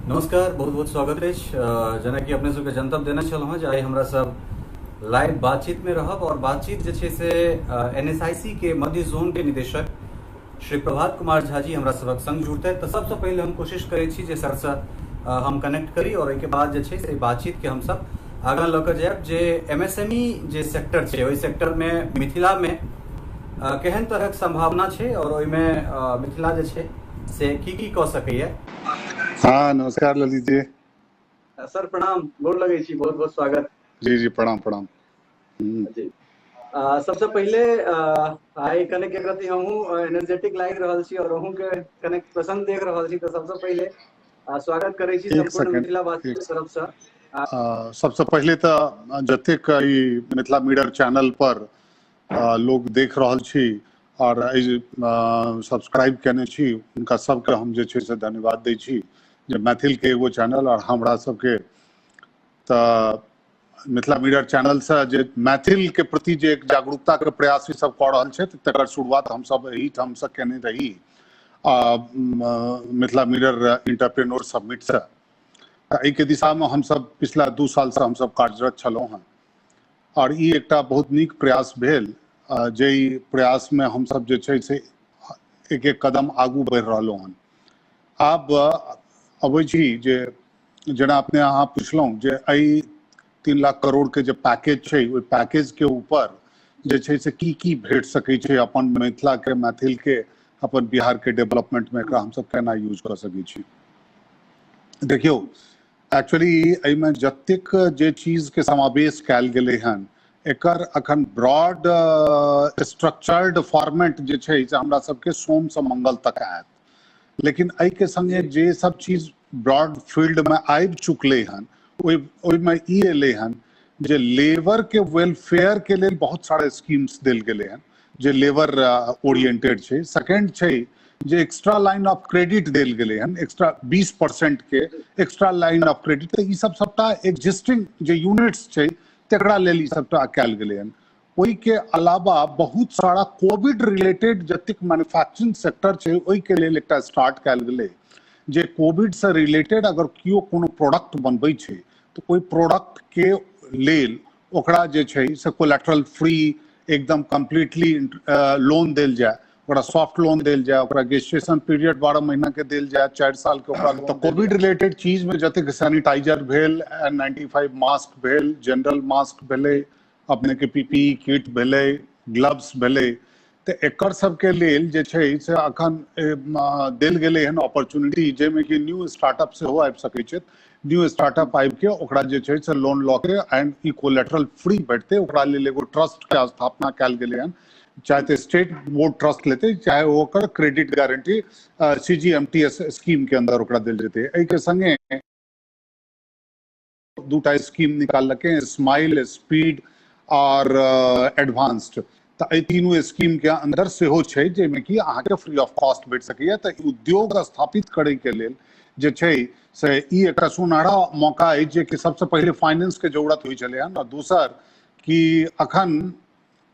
नमस्कार, बहुत बहुत स्वागत है। जेना कि अपने सबके जनतब देना चलूँ हँ जे आइ हमरा सब लाइव बातचीत में रहब और बातचीत जे छै से एनएसआईसी के मध्य जोन के निदेशक श्री प्रभात कुमार झा जी हमरा सबक संग जुड़ते। तो सबसे पहले हम कोशिश करै छी जे सर से हम कनेक्ट करी और एके बाद जे छै से बातचीत के हम सब आगाँ लऽ कऽ जायब जे एमएसएमई जे सेक्टर छै ओहि सेक्टर में मिथिला में केहन तरहक संभावना छै और ओहिमे मिथिला जे छै से की कऽ सकैए। हाँ, नमस्कार ललित जी। सर प्रणाम, गोर लगै छी, बहुत बहुत स्वागत। जी जी प्रणाम प्रणाम। जी सबसे पहले आइ कनेक एक रति हमहूँ एनर्जेटिक लागि रहल छी और अहूँ के कनेक प्रसन्न देख रहल छी। तो सबसे पहले स्वागत करै छी एक संपूर्ण सेकंड मिथिला वासी के तरफ से। सबसे पहले तो जतेक ई मिथिला मीडिया चैनल पर लोग देख रहल छी और सब्सक्राइब केने छी उनका सबके हम जे छै से धन्यवाद दै छी जे मैथिल के एगो चैनल और हमरा सबके तो मिथिला मीडिया चैनल से जे मैथिल के प्रति जे एक जागरूकता के प्रयास ई सब कऽ रहल छै तकर शुरुआत हम सब एही ठाम से केने रही मिथिला मीडिया इंटरप्रेन्योर समिट से। एहि के दिशा में हम सब पिछला 2 साल से हम सब कार्यरत छलहुँ हैं और ई एकटा बहुत नीक प्रयास भेल जे प्रयास में हम सब जे छै से एक एक कदम आगू बढ़ि रहलहुँ हैं। आब अबै छी जे जेना अपने अहाँ पुछलहुँ जे एहि 3 लाख करोड़ के जे पैकेज छै ओहि पैकेज के ऊपर जे छै से की भेट सकै छै अपन मिथिला के मैथिल के अपन बिहार के डेवलपमेंट में एकरा हम सब केना यूज कर सकै छी। देखियो एक्चुअली एहिमे जतेक जे चीज के समावेश कयल गेलै हन एकर अखन ब्रॉड स्ट्रक्चर्ड फॉर्मेट जे छै से हमरा सबके सोम से मंगल तक आयत, लेकिन एहि के संगे जे सब चीज ब्रॉड फील्ड में आबि चुकले हन ओहिमे ई एलै हन जे लेबर के वेलफेयर के लेल बहुत सारा स्कीम्स देल गेलै हन जे लेबर ओरिएंटेड छै। सेकेंड छै जे एक्स्ट्रा लाइन ऑफ क्रेडिट देल गेलै हन, एक्स्ट्रा 20% के एक्स्ट्रा लाइन ऑफ क्रेडिट। तो ई सब सबटा एग्जिस्टिंग जे यूनिट्स छै तकरा लेल ई सबटा कयल गेलै हन। ओहि के अलावा बहुत सारा कोविड रिलेटेड जतेक मैन्युफैक्चरिंग सेक्टर छै ओहि के लेल एकटा स्टार्ट कयल गेलै जे कोविड से रिलेटेड अगर कियो कोनो प्रोडक्ट बनबै छै तो ओहि प्रोडक्ट के लेल ओकरा जे छै से कोलेटरल फ्री एकदम कम्प्लीटली लोन देल जाए, ओकरा सॉफ्ट लोन देल जाए, ओकरा गेस्टेशन पीरियड 12 महीना के देल जाए, 4 साल के ओकरा तो कोविड रिलेटेड चीज में जतेक सैनिटाइजर भेल, N95 मास्क भेल, जनरल मास्क भेलै, अपने के पीपीई किट भेलै, ग्लव्स भेलै, तो एकर सबके लेल जे छै से अखन देल गेलै हन अपॉर्चुनिटी जाहिमे कि न्यू स्टार्टअप सेहो आबि सकै छै। न्यू स्टार्टअप आबि के ओकरा जे छै से लोन लऽ के एंड ई कोलेटरल फ्री भेटतै, ओकरा लेल एगो ट्रस्ट के स्थापना कयल गेलै हन, चाहे तो स्टेट बोर्ड ट्रस्ट लेते चाहे ओकर क्रेडिट गारंटी CGMTS स्कीम के अंदर ओकरा देल जेतै। एहि के संगे दूटा स्कीम निकाललकै, स्माइल, स्पीड और एडवांस्ड। तो ये तीनों स्कीम के अंदर सेहो छै जाहिमे कि अहाँके फ्री ऑफ कॉस्ट भेट सकैए। तो उद्योग स्थापित करे के लेल जे छै से ई एकटा सुनहरा मौका है जे कि सबसे पहले फाइनेंस के जरूरत हुई छलै हन और दोसर कि अखन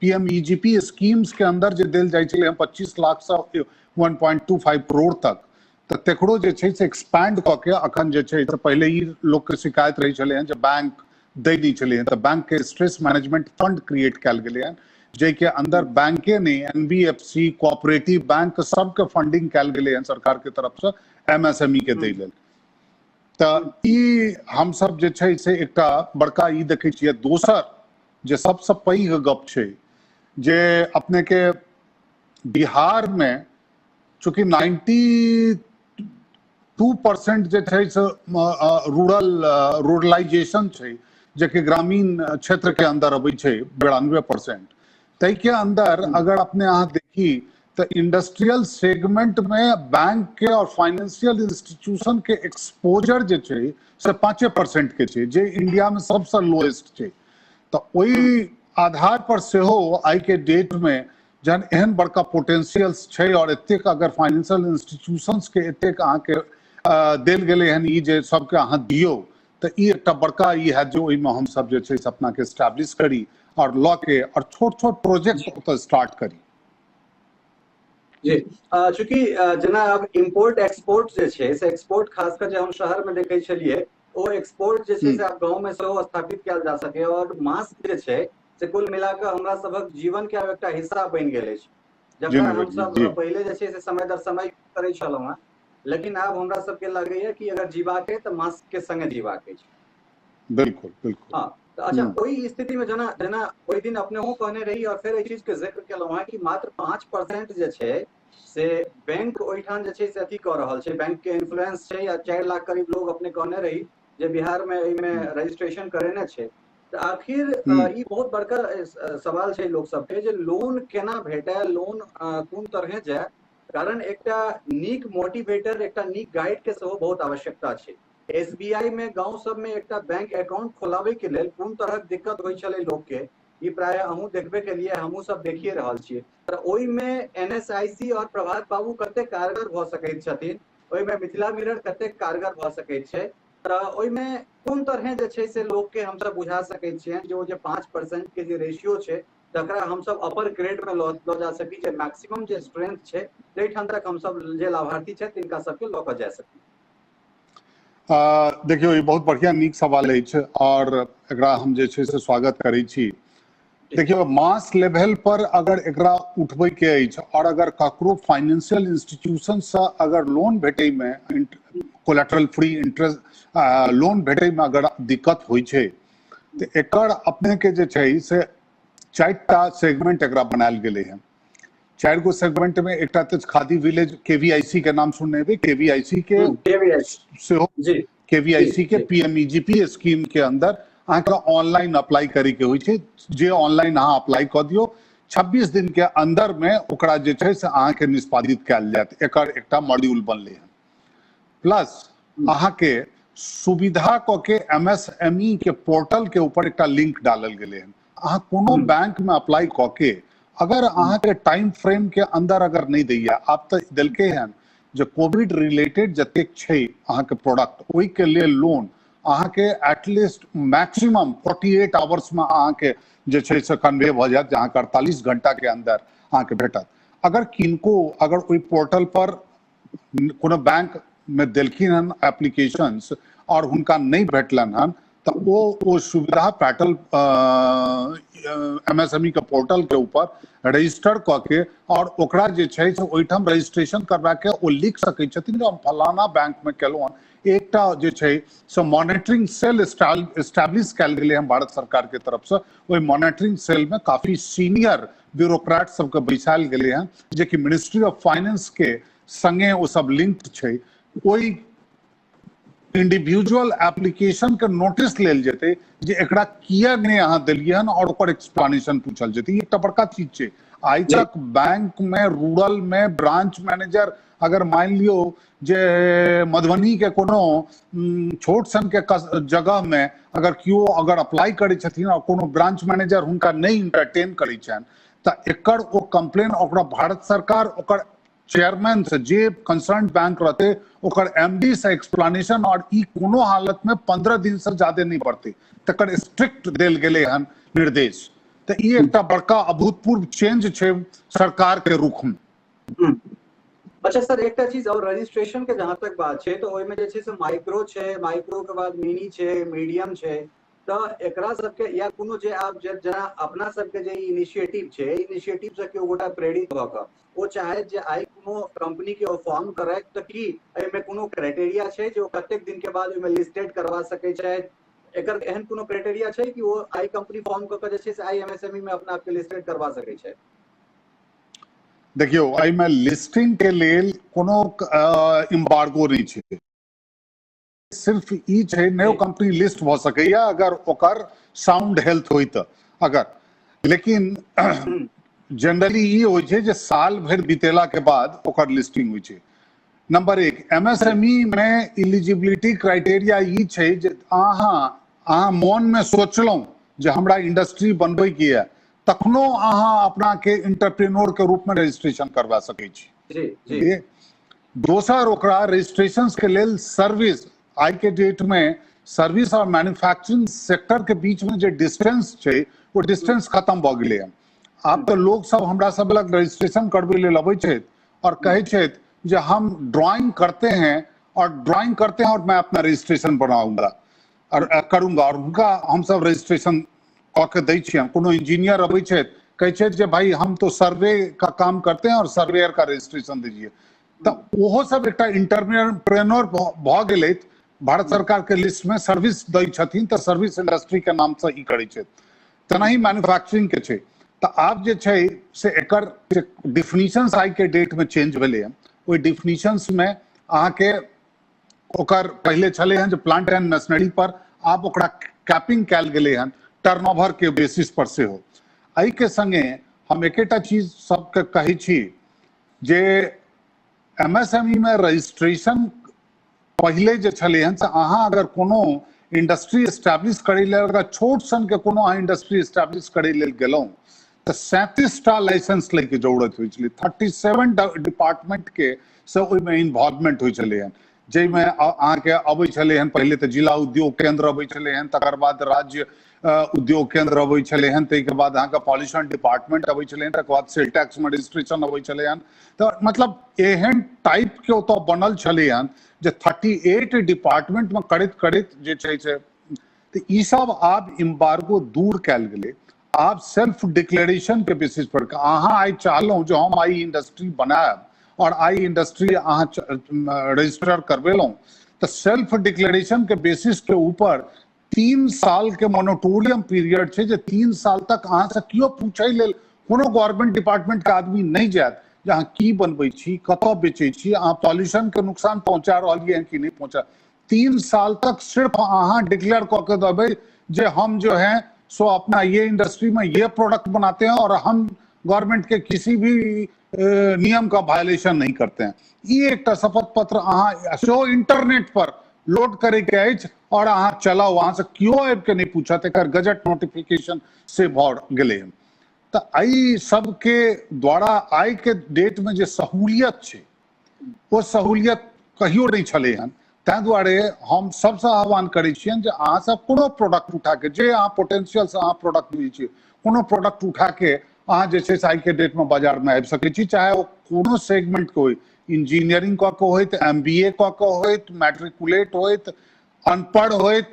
PMEGP स्कीम्स के अंदर जे देल जाइ छलै 25 लाख से 1.25 करोड़ तक तो तेकरो जे छै से एक्सपैंड कऽ के अखन जे छै से पहले ई लोग के शिकायत रही छलै हन जे बैंक दै नहीं छलै हन, तो बैंक के स्ट्रेस मैनेजमेंट फंड क्रिएट कयल गेलै हन जे के अंदर बैंके ने NBFC कोऑपरेटिव बैंक सबके फंडिंग कयल गेलै हन सरकार के तरफ से MSME के दै लेल। तो ई हम सब जे छै से एकटा बड़का ई देखै छियै। दोसर जे सबसे पैघ गप छै जे अपने के बिहार में चूंकि 92% जे छै से रूरलाइजेशन छै जेकि ग्रामीण क्षेत्र के अंदर अबै छै 92%। तै के अंदर अगर अपने अहाँ देखी तो इंडस्ट्रियल सेगमेंट में बैंक के और फाइनेंशियल इंस्टीट्यूशन के एक्सपोजर जे छै से 5% के छै जे इंडिया में सबसे लोएस्ट छै। तो ओहि आधार पर सेहो आई के डेट में जहन एहन बड़का पोटेंशियल्स छै और एतेक अगर फाइनेंशियल इंस्टीट्यूशंस के एतेक अहाँके देल गेलै हन ई जे सबके अहाँ दियौ तो ई एकटा बड़का ई है जो ओहिमे हम सब जे छै से अपना के एस्टैब्लिश करी और लऽ के और छोट छोट प्रोजेक्ट ओतऽ स्टार्ट करी। जी चूंकि जेना अब इम्पोर्ट एक्सपोर्ट जे छै से एक्सपोर्ट खासकर जे हम शहर में देखे छलिए ओ एक्सपोर्ट जे छै से आब गांव में सेहो स्थापित कयल जा सके और मास्क जे छै से कुल मिला कऽ हमरा सबक जीवन के आब एकटा हिस्सा बनि गेल अछि, जी जकरा हम नरेश जी सब जी पहले जे छै से समय दर समय करै छलहुँ हेँ, लेकिन आब हमरा सबके लगैया कि अगर जीबाक अइ तऽ मास्क के संगे जीबाक अछि। बिल्कुल बिल्कुल। हाँ तो अच्छा ओहि स्थिति में जेना जेना ओहि दिन अपनेहो कहने रही और फिर एहि चीज के जिक्र केलहुँ हेँ कि मात्र 5% जे छै से बैंक ओहिठाम जे छै से अथी कऽ रहल छै, बैंक के इन्फ्लुएंस छै, या 4 लाख करीब लोग अपने कहने रही जे बिहार में एहिमे रजिस्ट्रेशन करेने छै। तऽ आखिर ई बहुत बड़का सवाल छै लोक सबके जे लोन केना भेटय, लोन कोन तरहे जाय, कारण एकटा नीक मोटिवेटर, एकटा नीक गाइड के सेहो बहुत आवश्यकता छै। एसबीआई में गांव सब में एकटा बैंक अकाउंट खोलावे के लेल कोन तरहक दिक्कत होइ छलै लोक के, ई प्रायः अहूँ देखबे के लिए, हमहूँ सब देखिए रहल छियै। तऽ ओहिमे एनएसआईसी और प्रभात बाबू कते कारगर भऽ सकैत छथिन, ओहिमे मिथिला मिरर कते कारगर भऽ सकैत छै, तऽ ओहिमे कोन तरहे जे छै से लोक के हमसब बुझा सकैत छियनि जे ओ जे 5% के जे रेशियो छै तकरा हमसब अपर ग्रेड में लऽ जा सकी, जे मैक्सिमम जे स्ट्रेंथ छै ताहिठाम तक हमसब जे लाभार्थी छथि तिनका सबके लऽ कऽ जा सकी। देखियो ये बहुत बढ़िया नीक सवाल अछि और एकरा हम जे छै से स्वागत करै छी। देखियो मास लेवल पर अगर एकरा उठबै के अछि और अगर ककरो फाइनेंशियल इंस्टीट्यूशन से अगर लोन भेटै में कोलेटरल फ्री इंटरेस्ट लोन भेटै में अगर दिक्कत होइ छै तऽ एकर अपने के जे छै से 4टा सेगमेंट एकरा बनायल गेलै हैं। 4 गो सेगमेंट में एकटा तऽ खादी विलेज केवीआईसी के नाम सुनने हेबै, केवीआईसी के सेहो केवीआईसी के पीएमईजीपी स्कीम के अंदर अहाँके ऑनलाइन अप्लाई करे के होइ छै, जे ऑनलाइन अहाँ अप्लाई कऽ दियौ 26 दिन के अंदर में ओकरा जे छै से अहाँके निष्पादित कयल जायत, एकर एकटा मॉड्यूल बनलै हैं। प्लस अहाँके सुविधा क के एमएसएमई के पोर्टल के ऊपर एकटा लिंक डालल गेलै हैं। अहाँ कोनो बैंक में अप्लाई क के अगर अहाँके टाइम फ्रेम के अंदर अगर नहीं दैया, आप तो दिलके हैं जो कोविड रिलेटेड जतेक छै अहाँके प्रोडक्ट ओहि के लेल लोन अहाँके एटलीस्ट मैक्सिमम 48 आवर्स में अहाँके जे छै से कन्वे भ जायत, जहाँ 48 घंटा के अंदर अहाँके भेटत। अगर किनको अगर ओहि पोर्टल पर कोनो बैंक में देलखिन हन एप्लीकेशंस और हुनका नहीं भेटलन हन तो वो सुविधा पैटल एमएसएमई के पोर्टल के ऊपर रजिस्टर करके और ओकरा जे छै से ओहिठाम रजिस्ट्रेशन करवा के वो लिख सकै छथिन कि हम फलाना बैंक में केलहुँ हन। एकटा जे छै से मॉनिटरिंग सेल एस्टैब्लिश कयल गेलै हन भारत सरकार के तरफ से, ओहि मॉनिटरिंग सेल में काफी सीनियर ब्यूरोक्रेट सबके बैसायल गेलै हन, जे कि मिनिस्ट्री ऑफ फाइनेंस के संगे वो सब लिंक्ड छै। ओहि इंडिविजुअल एप्लीकेशन के नोटिस लेल जेतै जे एकरा किया नहीं अहाँ देलियै हन और ओकर एक्सप्लेनेशन पूछल जेतै। ई एकटा बड़का चीज छै। आइ तक बैंक में रूरल में ब्रांच मैनेजर अगर मान लियो जे मधुबनी के कोनो छोट सन के जगह में अगर कियो अगर अप्लाई करै छथिन और कोनो ब्रांच मैनेजर हुनका नहीं इंटरटेन करै छनि तऽ एकर ओ कंप्लेन ओकरा भारत सरकार ओकर चेयरमैन से जे कंसर्न बैंक रहते ओकर एमडी से एक्सप्लेनेशन और ई कोनो हालत में 15 दिन से ज्यादा नहीं बढ़ते तकर स्ट्रिक्ट देल गेले हन निर्देश। तो ई एकटा बड़का अभूतपूर्व चेंज छै सरकार के रुख में। अच्छा सर एकटा चीज और रजिस्ट्रेशन के जहां तक बात छै तो ओहिमे जे छै से माइक्रो छै, माइक्रो के बाद मिनी छै, मीडियम छै, तऽ एकरा सबके या कोनो जे आप जेना अपना सबके जे इनिशिएटिव छै, इनिशिएटिव से केओ गोटा प्रेरित भऽ कऽ ओ चाहे जे आइ कोनो कंपनी के फॉर्म करैत तऽ की एहिमे कोनो क्राइटेरिया छै जे ओ कतेक दिन के बाद ओहिमे लिस्टेड करवा सकै छै, एकर एहन कोनो क्राइटेरिया छै कि वो आई कंपनी फॉर्म कऽ के जे छै से आई एमएसएमई में अपना आपके लिस्टेड करवा सकै छै? देखियो आई में लिस्टिंग के लेल कोनो एम्बार्गो नहीं छै, सिर्फ ई छै नयो कंपनी लिस्ट भ सकैया अगर ओकर साउंड हेल्थ होई त अगर, लेकिन जनरली ई होइ छै जे साल भर बीतेला के बाद ओकर लिस्टिंग होइ छै। नंबर 1 एमएसएमई में एलिजिबिलिटी क्राइटेरिया ई छै जे अहाँ मन में सोचलहुं जे हमरा इंडस्ट्री बनबै के है तखनो अहाँ अपना के इंटरप्रेन्योर के रूप में रजिस्ट्रेशन करवा सकै छी। दोसर ओकरा रजिस्ट्रेशन के लेल सर्विस, आज के डेट में सर्विस और मैन्युफैक्चरिंग सेक्टर के बीच में जो डिस्टेंस छै वो डिस्टेंस खत्म भ गेलै है। आब तो लोग सब हमरा सब लग रजिस्ट्रेशन करबै लेल अबै छै और कहे छथि जे हम ड्राइंग करते हैं और मैं अपना रजिस्ट्रेशन बनाऊंगा और करूंगा, और उनका हम सब रजिस्ट्रेशन कऽ के दै छियनि। कोनो इंजीनियर अबै छथि, कहै छथि जे भाई हम तो सर्वे का काम करते हैं और सर्वेयर का रजिस्ट्रेशन दीजिए। तो ओहो सब एकटा इंटरप्रेन्योर भऽ गेलै, भारत सरकार के लिस्ट में सर्विस दै छथिन, तो सर्विस इंडस्ट्री के नाम से ई करै छथि। तेनाही मैन्युफैक्चरिंग के छै। तो आब जे छै से एकर डिफिनीशंस आइ के डेट में चेंज भेलै हन। ओहि डिफिनीशंस में अहाँके ओकर पहले छलै हन जे प्लांट एंड मशीनरी पर, आब ओकरा कैपिंग कैल गेलै हन टर्नओवर के बेसिस पर से हो। एहि के संगे हम एकेटा चीज सबके कहै छी जे एमएसएमई में रजिस्ट्रेशन पहले जे छलै हन से अहाँ अगर कोनो इंडस्ट्री एस्टैब्लिश करै लेल, अगर छोट सन के कोनो अहाँ इंडस्ट्री एस्टैब्लिश करै लेल गेलहुँ तो 37टा लाइसेंस लै के जरूरत होइ छलै। 37 डिपार्टमेंट के से ओहिमे इन्वॉल्वमेंट होइ छलै हन, जाहिमे अहाँके अबै छलै हन पहले तो जिला उद्योग केंद्र अबै छलै हन, तकर बाद राज्य उद्योग केंद्र अबै छलै हन, ताहिके बाद अहाँके पॉल्यूशन डिपार्टमेंट अबै छलै हन, तकर बाद सेल टैक्स में रजिस्ट्रेशन अबै छलै हन। तो मतलब एहन टाइप के ओतऽ बनल छलै हन जे 38 डिपार्टमेंट में करैत करैत जे छै से तो ई सब आब एम्बार्गो दूर कैल गेलै। आब सेल्फ डिक्लेरेशन के बेसिस पर अहाँ आई चाहलहुँ जो हम आई इंडस्ट्री बनायब और आई इंडस्ट्री अहाँ रजिस्टर करवेलहुँ, तो सेल्फ डिक्लेरेशन के बेसिस के ऊपर 3 साल के मोनिटोरियम पीरियड छै, जे 3 साल तक अहाँ से कियो पूछै लेल कोनो गवर्नमेंट डिपार्टमेंट के आदमी नहीं जायत जे अहाँ की बनबै छी, कतऽ बेचै छी, अहाँ पॉल्यूशन के नुकसान पहुंचा रहलियै हैं कि नहीं पहुंचा। 3 साल तक सिर्फ अहाँ डिक्लेयर कऽ के देबै जे हम जो है सो अपना ये इंडस्ट्री में ये प्रोडक्ट बनाते हैं और हम गवर्नमेंट के किसी भी नियम का वायलेशन नहीं करते हैं। ये एक शपथ पत्र अहाँ शो इंटरनेट पर लोड करे के अछि और अहाँ चलाओ, वहां से क्यों आबि के नहीं पूछत, एकर गजट नोटिफिकेशन से भऽ गेलै हन। तो एहि सबके द्वारा आइ के डेट में जे सहूलियत छै वो सहूलियत कहियो नहीं छलै हन। ताहि दुआरे हम सबसे आह्वान करै छियनि जे अहाँ सब कोनो प्रोडक्ट उठा के, जे अहाँ पोटेंशियल से अहाँ प्रोडक्ट दै छियै, कोनो प्रोडक्ट उठा के अहाँ जे छै से आइ के डेट में बाजार में आबि सकै छी, चाहे वो कोनो सेगमेंट के होय, इंजीनियरिंग कऽ के होइत, MBA कऽ के होइत, मैट्रिकुलेट होइत, अनपढ़ होइत,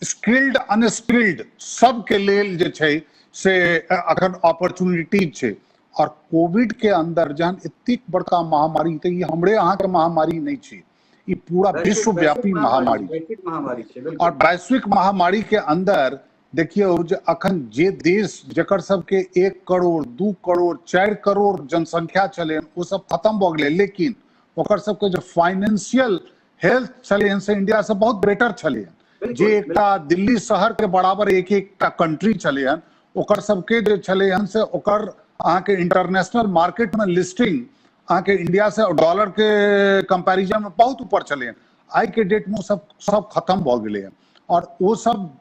स्किल्ड अनस्किल्ड सबके लेल जे छै से अखन अपॉर्चुनिटी छै। और कोविड के अंदर जहन एतेक बड़का महामारी, तो ये हमरे अहाँ के महामारी नहीं छै, ये पूरा विश्वव्यापी महामारी छै। और वैश्विक महामारी के अंदर देखियो जे अखन जे देश जकर सबके 1 करोड़ 2 करोड़ 4 करोड़ जनसंख्या छलै वो सब खत्म भऽ गेलै, लेकिन ओकर सबके जो फाइनेंशियल हेल्थ छलै हन से इंडिया से बहुत बेटर छलै हन। जे एकटा दिल्ली शहर के बराबर एक एकटा कंट्री छलै हन, ओकर सबके जे छलै हन से ओकर अहाँके इंटरनेशनल मार्केट में लिस्टिंग अहाँके इंडिया से डॉलर के कंपैरिजन में बहुत ऊपर छलै हन। आई के डेट में सब खत्म भऽ गेलै हन। और वो सब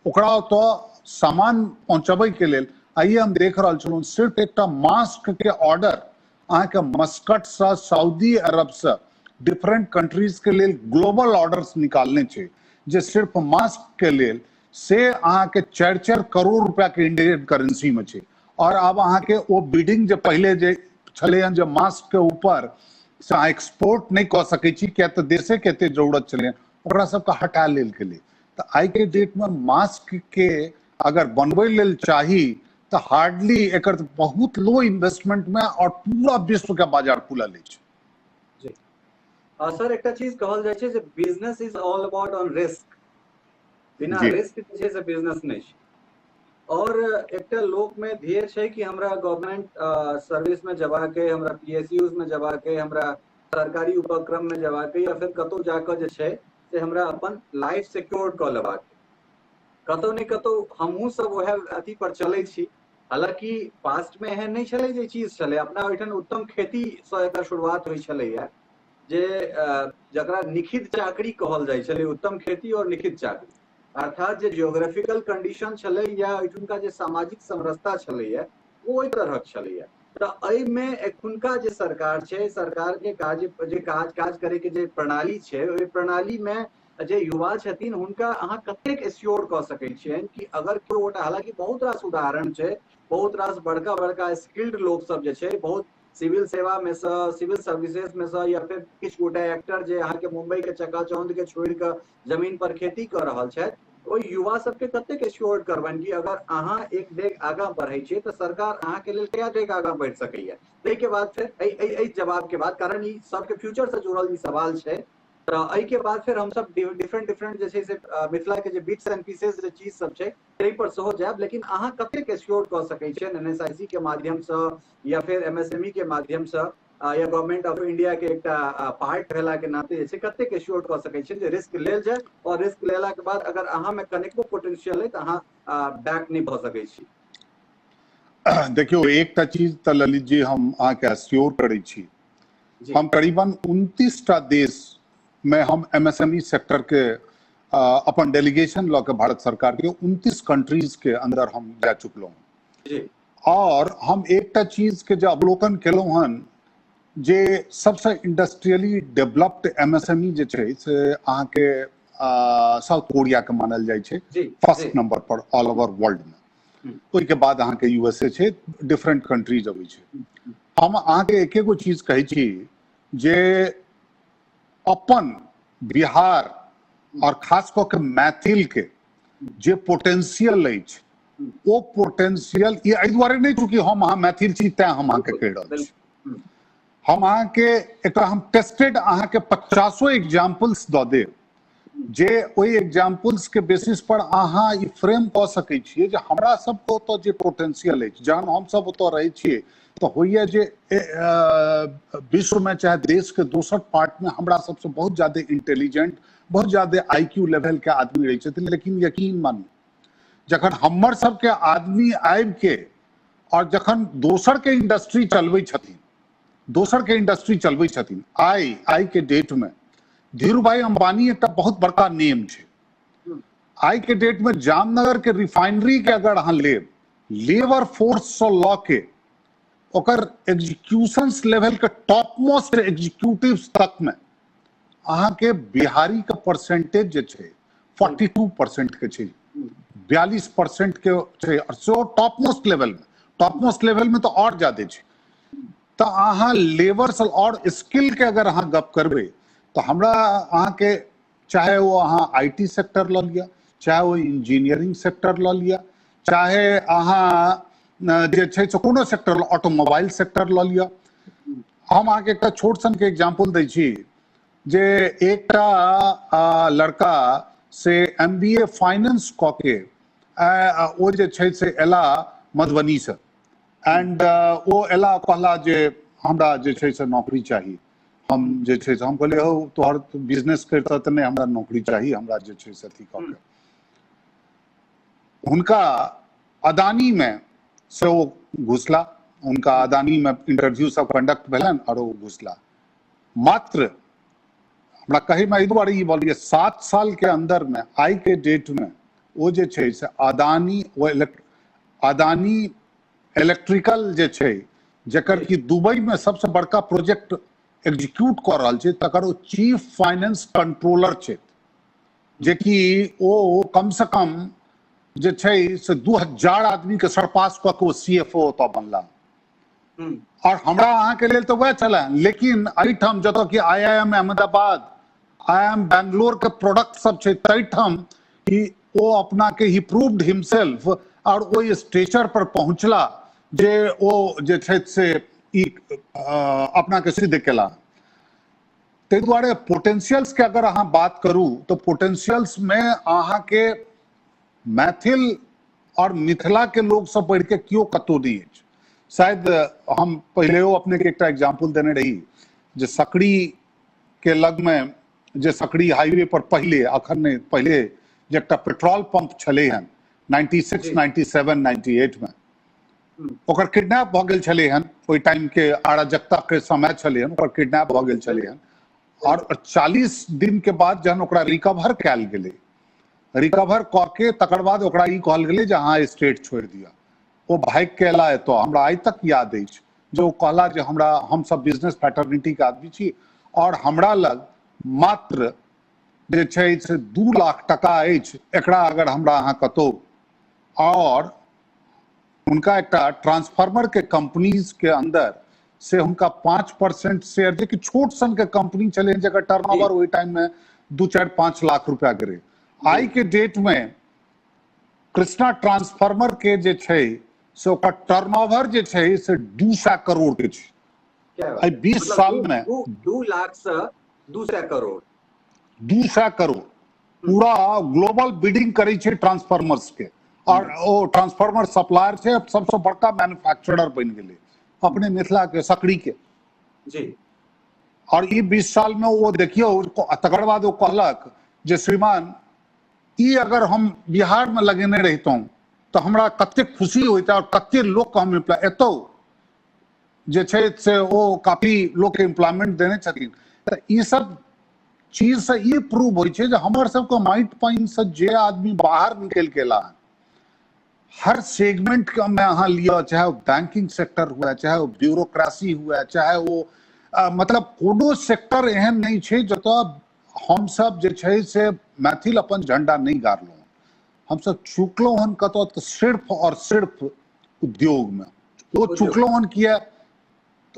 ओकरा तो सामान पहुंचबै के लेल आइए हम देख रहल छलहुँ, सिर्फ एकटा मास्क के ऑर्डर अहाँके मस्कट से, सऊदी अरब से, डिफरेंट कंट्रीज के लेल ग्लोबल ऑर्डर्स निकालने छै, जे सिर्फ मास्क के लेल से अहाँके 4-4 करोड़ रुपया के इंडियन करेंसी में छै। और अब अहाँके वो बिडिंग जे पहले जे छलै हन जे मास्क के ऊपर से अहाँ एक्सपोर्ट नहीं कऽ सकै छी, किया तऽ देशे के एते जरूरत छलै, ओकरा सबके हटा लेल गेलै। तो आई के डेट में मास्क के अगर बनबै लेल चाही तो हार्डली एकर बहुत लो इन्वेस्टमेंट में और पूरा विश्व के बाजार खुलल अछि। जी सर, एकटा चीज कहल जाइ छै जे business is all about on risk, बिना रिस्क जे छै से बिजनेस नहीं छै। और एकटा लोक में ध्येय छै कि हमरा गवर्नमेंट सर्विस में जबा के, हमरा PSUs में जबा के, हमरा सरकारी उपक्रम में जबा के, या फिर कतौ जाकर जे छै से हमरा अपन लाइफ सिक्योर कऽ लेबाक, कतौ नहीं कतौ हमहूँ सब वह अथी पर चलै छी। हालांकि पास्ट में एहन नहीं छलै जे चीज छलै, अपना ओहिठाम उत्तम खेती से एकर शुरुआत होइ छलैया, जे जकरा निखित चाकरी कहल जाइ छलै, उत्तम खेती और निखित चाकरी, अर्थात जे जियोग्राफिकल कंडीशन छलै या ओहिठुनका जे सामाजिक समरसता छलैया वो ओहि तरहक छलैया। तऽ एहिमे एखुनका जे सरकार छै, सरकार के काज करे के जे प्रणाली छै, ओहि प्रणाली में जे युवा छथिन हुनका अहाँ कतेक एश्योर कऽ सकै छियनि कि अगर केओ, हालांकि बहुत रास उदाहरण छै, बहुत रास बड़का बड़का स्किल्ड लोक सब जे छै, बहुत सिविल सेवा में से, सिविल सर्विसेज में से, या फिर किछु गोटा एक्टर जे अहाँ के मुंबई के चकाचौंध के छोड़ के जमीन पर खेती कर रहल छथि, ओहि युवा सबके कतेक एश्योर्ड करबनि कि अगर अहाँ एक डेग आगाँ बढ़ै छियै तऽ सरकार अहाँ के लेल कए डेग आगाँ बढ़ि सकैया। ताहि के बाद फिर एहि जवाब के बाद, कारण ई सबके फ्यूचर से जुड़ल ई सवाल छै, तऽ एहि के बाद फिर हम सब डिफरेंट जे छै से मिथिला के जे बिट्स एंड पीसेस जे चीज सब छै ताहि पर सेहो जायब। लेकिन अहाँ कतेक एश्योर्ड कऽ सकै छियनि एनएसआईसी के माध्यम से या फिर एमएसएमई के माध्यम से या गवर्नमेंट ऑफ इंडिया के एकटा पार्ट भेला के नाते जे छै कतेक एश्योर्ड कऽ सकै छियनि जे रिस्क लेल जाय, और रिस्क लेला के बाद अगर अहाँ में कनिको पोटेंशियल है तऽ अहाँ बैक नहीं भऽ सकै छी। देखियो, एकटा चीज तऽ ललित जी हम अहाँके एश्योर करै छी, हम करीबन 29टा देश में हम एमएसएमई सेक्टर के अपन डेलीगेशन लऽ के भारत सरकार के 29 कंट्रीज के अंदर हम जा चुकलहुँ, और हम एकटा चीज के जो अवलोकन केलहुँ हन जे सबसे इंडस्ट्रियली डेवलप्ड एमएसएमई जे छै से अहाँके साउथ कोरिया के मानल जाइ छै फर्स्ट नंबर पर ऑल ओवर वर्ल्ड में। ओहिके बाद अहाँके यूएसए छै, डिफरेंट कंट्रीज अबै छै। हम अहाँके एक एगो चीज कहै छी जे अपन बिहार और खास कऽ के मैथिल के जे पोटेंशियल अछि, ओ पोटेंशियल ये एहि दुआरे नहीं चूँकि हम अहाँ मैथिल छी तैं हम अहाँके कहि रहल छी। हम अहाँके एकटा हम टेस्टेड अहाँके 50 एग्जाम्पल्स दऽ देब जे ओहि एग्जाम्पल्स के बेसिस पर अहाँ ई फ्रेम कऽ सकै छियै जे हमरा सबके ओतऽ जे पोटेंशियल अछि, जहन हम सब ओतऽ रहै छियै तऽ होइए जे विश्व में चाहे देश के दोसर पार्ट में हमरा सबसे बहुत ज्यादा इंटेलिजेंट, बहुत ज्यादा आईक्यू लेवल के आदमी रहै छथिन। लेकिन यकीन मानू, जखन हमर सबके आदमी आबि के और जखन दोसर के इंडस्ट्री चलबै छथिन, आई के डेट में धीरू भाई अंबानी एक बहुत बड़का नेम छै। आई के डेट में जामनगर के रिफाइनरी के अगर अहाँ लेबर फोर्स से लऽ के ओकर एग्जीक्यूशन लेवल के टॉप मोस्ट एग्जीक्यूटिव्स तक में अहाँ के बिहारी के परसेंटेज जे छै 42% के छै, 42% के छै, और टॉप मोस्ट लेवल में तो और ज्यादा छै। तो अहाँ लेबर और स्किल के अगर अहाँ गप करबै तो हमरा अहाँ के चाहे वो अहाँ आईटी सेक्टर लऽ लिया, चाहे वो इंजीनियरिंग सेक्टर लऽ लिया, चाहे अहाँ जे छै से कोनो सेक्टर, ऑटोमोबाइल सेक्टर लऽ लिया। हम अहाँके एकटा छोट सन के एग्जाम्पल दै छी जे एकटा लड़का से एमबीए फाइनेंस कऽ के ओ जे छै से एला मधुबनी से, एंड ओ एला कहला जे हमरा जे छै से नौकरी चाही। हम जे छै से हम कहलिए हो तोहर बिजनेस करता तऽ नहीं, हमरा नौकरी चाही, हमरा जे छै से अथी कऽ के हुनका अदानी में से वो घुसला, उनका अदानी में इंटरव्यू सब कंडक्ट भेलन और वो घुसला। मात्र हमरा कहे में एहि दुआरे ई बोलिए 7 साल के अंदर में आई के डेट में वो जे छै से अदानी इलेक्ट्रिकल जे छै जकर कि दुबई में सबसे बड़का प्रोजेक्ट एग्जीक्यूट कर रहल छै, तकर वो चीफ फाइनेंस कंट्रोलर छै, जे कि ओ कम से कम जे छै से 2000 आदमी के सरपास कऽ के वो सीएफओ ओतऽ बनला। और हमरा अहाँ के लेल तो वह चला, लेकिन एहिठाम जतऽ कि आईआईएम अहमदाबाद, आईआईएम बैंगलोर के प्रोडक्ट सब छै, तैठाम कि वो अपना के ही प्रूव्ड हिमसेल्फ और वो स्टेचर पर पहुंचला जे वो जे छै से अपना के सिद्ध केला। ताहि दुआरे पोटेंशियल्स के अगर अहाँ बात करू तो पोटेंशियल्स में अहाँ के मैथिल और मिथिला के लोग सब बढ़ के क्यों कतौ नहीं अछि। शायद हम पहले अपने के एक एग्जाम्पल देने रही जे सकड़ी के लग में जे सकड़ी हाईवे पर पहले अखन नहीं पहले जे एकटा पेट्रोल पंप छले हन 96, 97, 98 में ओकर किडनैप भ गेल छले हन। ओहि टाइम के अराजकता के समय छले हन, ओकर किडनैप भ गेल छले हन और 40 दिन के बाद जहन ओकरा रिकवर कैल गेलै, रिकवर कऽ के तकर बाद ओकरा ई कहल गेलै जे अहाँ स्टेट छोड़ दिया। वो भाग के एला एतऽ, हमरा आइ तक याद अछि जे ओ कहला जे हमरा हम सब बिजनेस फैटर्निटी के आदमी छी और हमरा लग मात्र जे छै से 2 लाख टका अछि, एकरा अगर हमरा अहाँ कतौ, और उनका एक ट्रांसफार्मर के कंपनीज के अंदर से उनका 5% शेयर, जे कि छोट सन के कंपनी चले जगह टर्नओवर वही टाइम में 2-4-5 लाख रुपया गिरे। आई के डेट में कृष्णा ट्रांसफार्मर के जे छै से ओकर टर्नओवर जे छै से 200 करोड़ के छै। क्या बात आई है? 20 साल में 2 लाख से 200 करोड़ 200 करोड़ पूरा ग्लोबल बिडिंग करे छै ट्रांसफार्मर्स के, और ओ ट्रांसफार्मर सप्लायर छै, सबसे बड़का मैन्युफैक्चरर बन गेले अपने मिथिला के सकड़ी के जी। और ये 20 साल में वो देखियो तकर बाद वो कहलक जे श्रीमान ई अगर हम बिहार में लगेने रहितों तो हमरा कते खुशी होता और कते लोग के हम एतो जे छै से वो काफी लोग के एम्प्लॉयमेंट देने छथिन। तो ये सब चीज से ये प्रूव होई छै जे हमर सब को माइट पाइन से जे आदमी बाहर निकल के ला, हर सेगमेंट का में अहाँ लिया, चाहे वो बैंकिंग सेक्टर हुआ, चाहे वो ब्यूरोक्रेसी हुआ, चाहे वो मतलब कोनो सेक्टर एहन नहीं छै जतऽ हम सब जे छै से मैथिल अपन झंडा नहीं गाड़लो। हम सब चुकलो हन कतो तो सिर्फ और सिर्फ उद्योग में। वो चुकलो हन किया,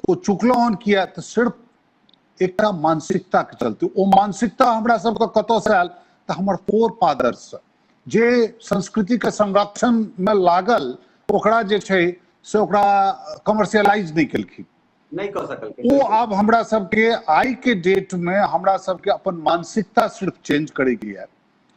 वो चुकलो हन किया तो सिर्फ एक मानसिकता के चलते। वो मानसिकता हमरा सबके कतो से आयल तो हमर फोर फादर्स जे संस्कृति के संरक्षण में लागल ओकरा जे छै से ओकरा कमर्शियलाइज नहीं केलखिन, नहीं कर सकल। वो अब हमरा सबके आई के डेट में हमरा सबके अपन मानसिकता सिर्फ चेंज करेगी है।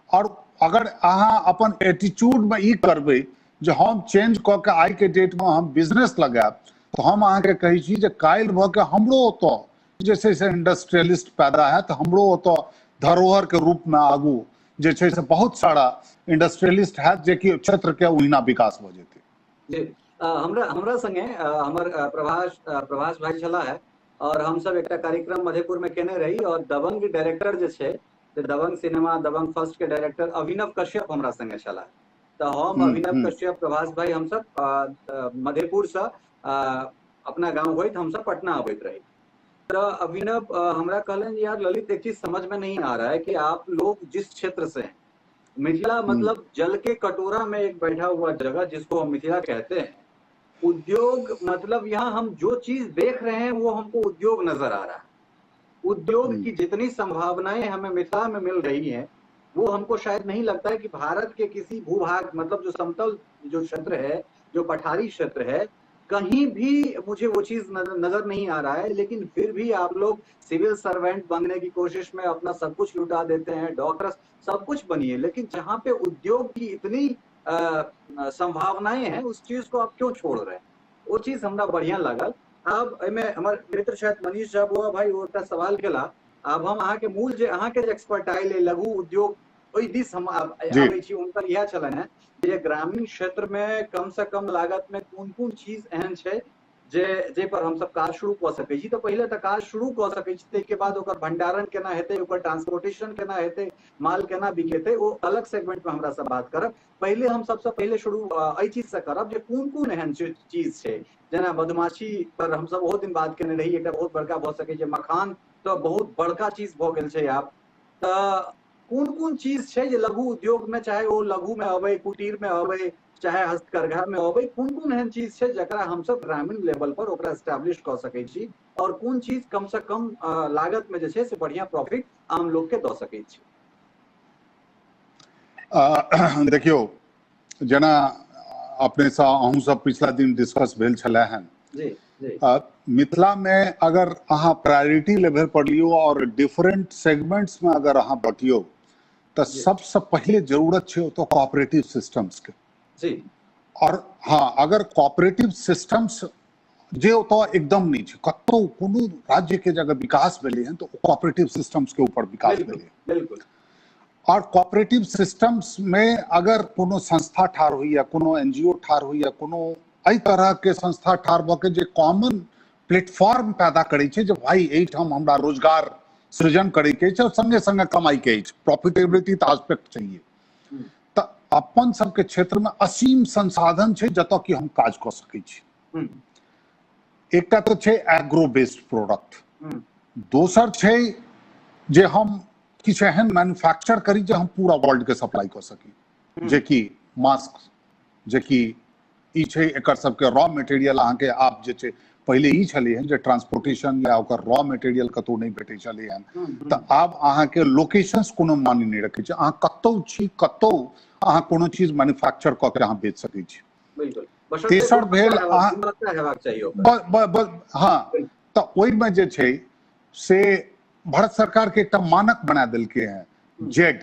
और अगर अहाँ अपन एटीट्यूड में ई करबे जे हम चेंज क के आई के डेट में हम बिजनेस लगाब, तो हम अहाँ के कही छी जे काल्हि भ के हमरो ओतो जैसे से इंडस्ट्रियलिस्ट पैदा है तो हमरो ओतो धरोहर के रूप में आगू जे छै से बहुत सारा इंडस्ट्रियलिस्ट है जे कि क्षेत्र के ओहिना विकास भ जेतै। जी हमरा संगे हमर प्रभास भाई छला है और हम सब एक कार्यक्रम मधेपुर में केने रही और दबंग डायरेक्टर जे छै, दबंग सिनेमा दबंग फर्स्ट के डायरेक्टर अभिनव कश्यप हमरा संगे छला। तो हम अभिनव कश्यप प्रभास भाई हम सब मधेपुर से अपना गांव होइत हम सब पटना आबैत रही। तो अभिनव हमरा कहलन यार ललित एक चीज समझ में नहीं आ रहा है कि आप लोग जिस क्षेत्र से हैं, मिथिला मतलब जल के कटोरा में एक बैठा हुआ जगह जिसको हम मिथिला कहते हैं, उद्योग मतलब यहाँ हम जो चीज देख रहे हैं वो हमको उद्योग नजर आ रहा है। उद्योग की जितनी संभावनाएं हमें मिथिला में मिल रही हैं वो हमको शायद नहीं लगता है कि भारत के किसी भूभाग मतलब जो समतल जो क्षेत्र है, जो पठारी क्षेत्र है, कहीं भी मुझे वो चीज नजर नहीं आ रहा है। लेकिन फिर भी आप लोग सिविल सर्वेंट बनने की कोशिश में अपना सब कुछ लुटा देते हैं, डॉक्टर सब कुछ बनिए, लेकिन जहाँ पे उद्योग की इतनी संभावनाएं हैं उस चीज को आप क्यों छोड़ रहे हैं? वो चीज हमरा बढ़िया लागल। अब हमारे मित्र शायद मनीष झा बुआ भाई वो सवाल केला, अब हम अहाँ के मूल जे अहाँ के एक्सपर्टाइज है लघु उद्योग ओई दिस हम आबै छी, उनकर यह चलन है जे ग्रामीण क्षेत्र में कम से कम लागत में कोन चीज एहन छै जे पर हम सब काज शुरू क सकै छी। तो पहले तो काज शुरू क सकै छी, तै के बाद ओकर भंडारण केना हेतै, ओकर ट्रांसपोर्टेशन केना हेतै, माल केना बिकेतै, वो अलग सेगमेंट में हमरा सब बात करब। पहले हम सबसे पहले शुरू एहि चीज से करब जे कोन एहन चीज छै, जेना मधुमाछी पर हम सब बहुत दिन बात केने रही, एकटा बहुत बड़का भ सकै छै, मखान तो बहुत बड़का चीज भ गेल छै आब। त कोन चीज छै जे लघु उद्योग में, चाहे वो लघु में अबै, कुटीर में अबै, चाहे हस्तकरघा में अबै, कोन एहन चीज छै जकरा हम सब ग्रामीण लेवल पर ओकरा एस्टैब्लिश क सकै छी और कोन चीज कम से कम लागत में जे छै से बढ़िया प्रॉफिट आम लोग के द सकै छी? देखियो जेना अपने सा अहूँ सब पिछला दिन डिस्कस भेल छलै हन जी मिथिला में अगर अहाँ प्रायोरिटी लेवल पर लियो और डिफरेंट सेगमेंट्स में अगर अहाँ बटियो तो सबसे पहले जरूरत छै तो कोऑपरेटिव सिस्टम्स के जी। और हाँ अगर कोऑपरेटिव सिस्टम्स जे तो एकदम नहीं छै, कतो कोनो राज्य के जगह विकास भेले हैं तो कोऑपरेटिव सिस्टम्स के ऊपर विकास भेले। बिल्कुल। और कोऑपरेटिव सिस्टम्स में अगर कोनो संस्था ठार हुई या कोनो एनजीओ ठार हुई या कोनो एहि तरह के संस्था ठार भ के जे कॉमन प्लेटफॉर्म पैदा करे छै जे भाई एठाम हमरा रोजगार सृजन करे के छै और संगे संगे कमाई के छै, प्रॉफिटेबिलिटी तो एस्पेक्ट चाहिए। तो अपन सबके क्षेत्र में असीम संसाधन छै जतऽ कि हम काज क सकै छी। एकटा तो छै एग्रो बेस्ड प्रोडक्ट, दोसर छै जे हम किछु एहन मैन्युफैक्चर करी जे हम पूरा वर्ल्ड के सप्लाई कर सकी, जे कि मास्क, जे कि ई छै एकर सबके रॉ मटेरियल अहाँ के आप जे छै पहले ई छलै हन जे ट्रांसपोर्टेशन या ओकर रॉ मटेरियल कतौ नहीं भेटै छलै हन, तऽ आब अहाँ के लोकेशंस कोनो मानी नहीं रखै छै। अहाँ कतौ छी, कतौ अहाँ कोनो चीज मैन्युफैक्चर कऽ के अहाँ बेच सकै छी। बिल्कुल तेसर भेल अहाँ हेबाक चाहिए। हाँ, तऽ ओहिमे जे छै से भारत सरकार के एकटा मानक बना देलकै हैं, Z,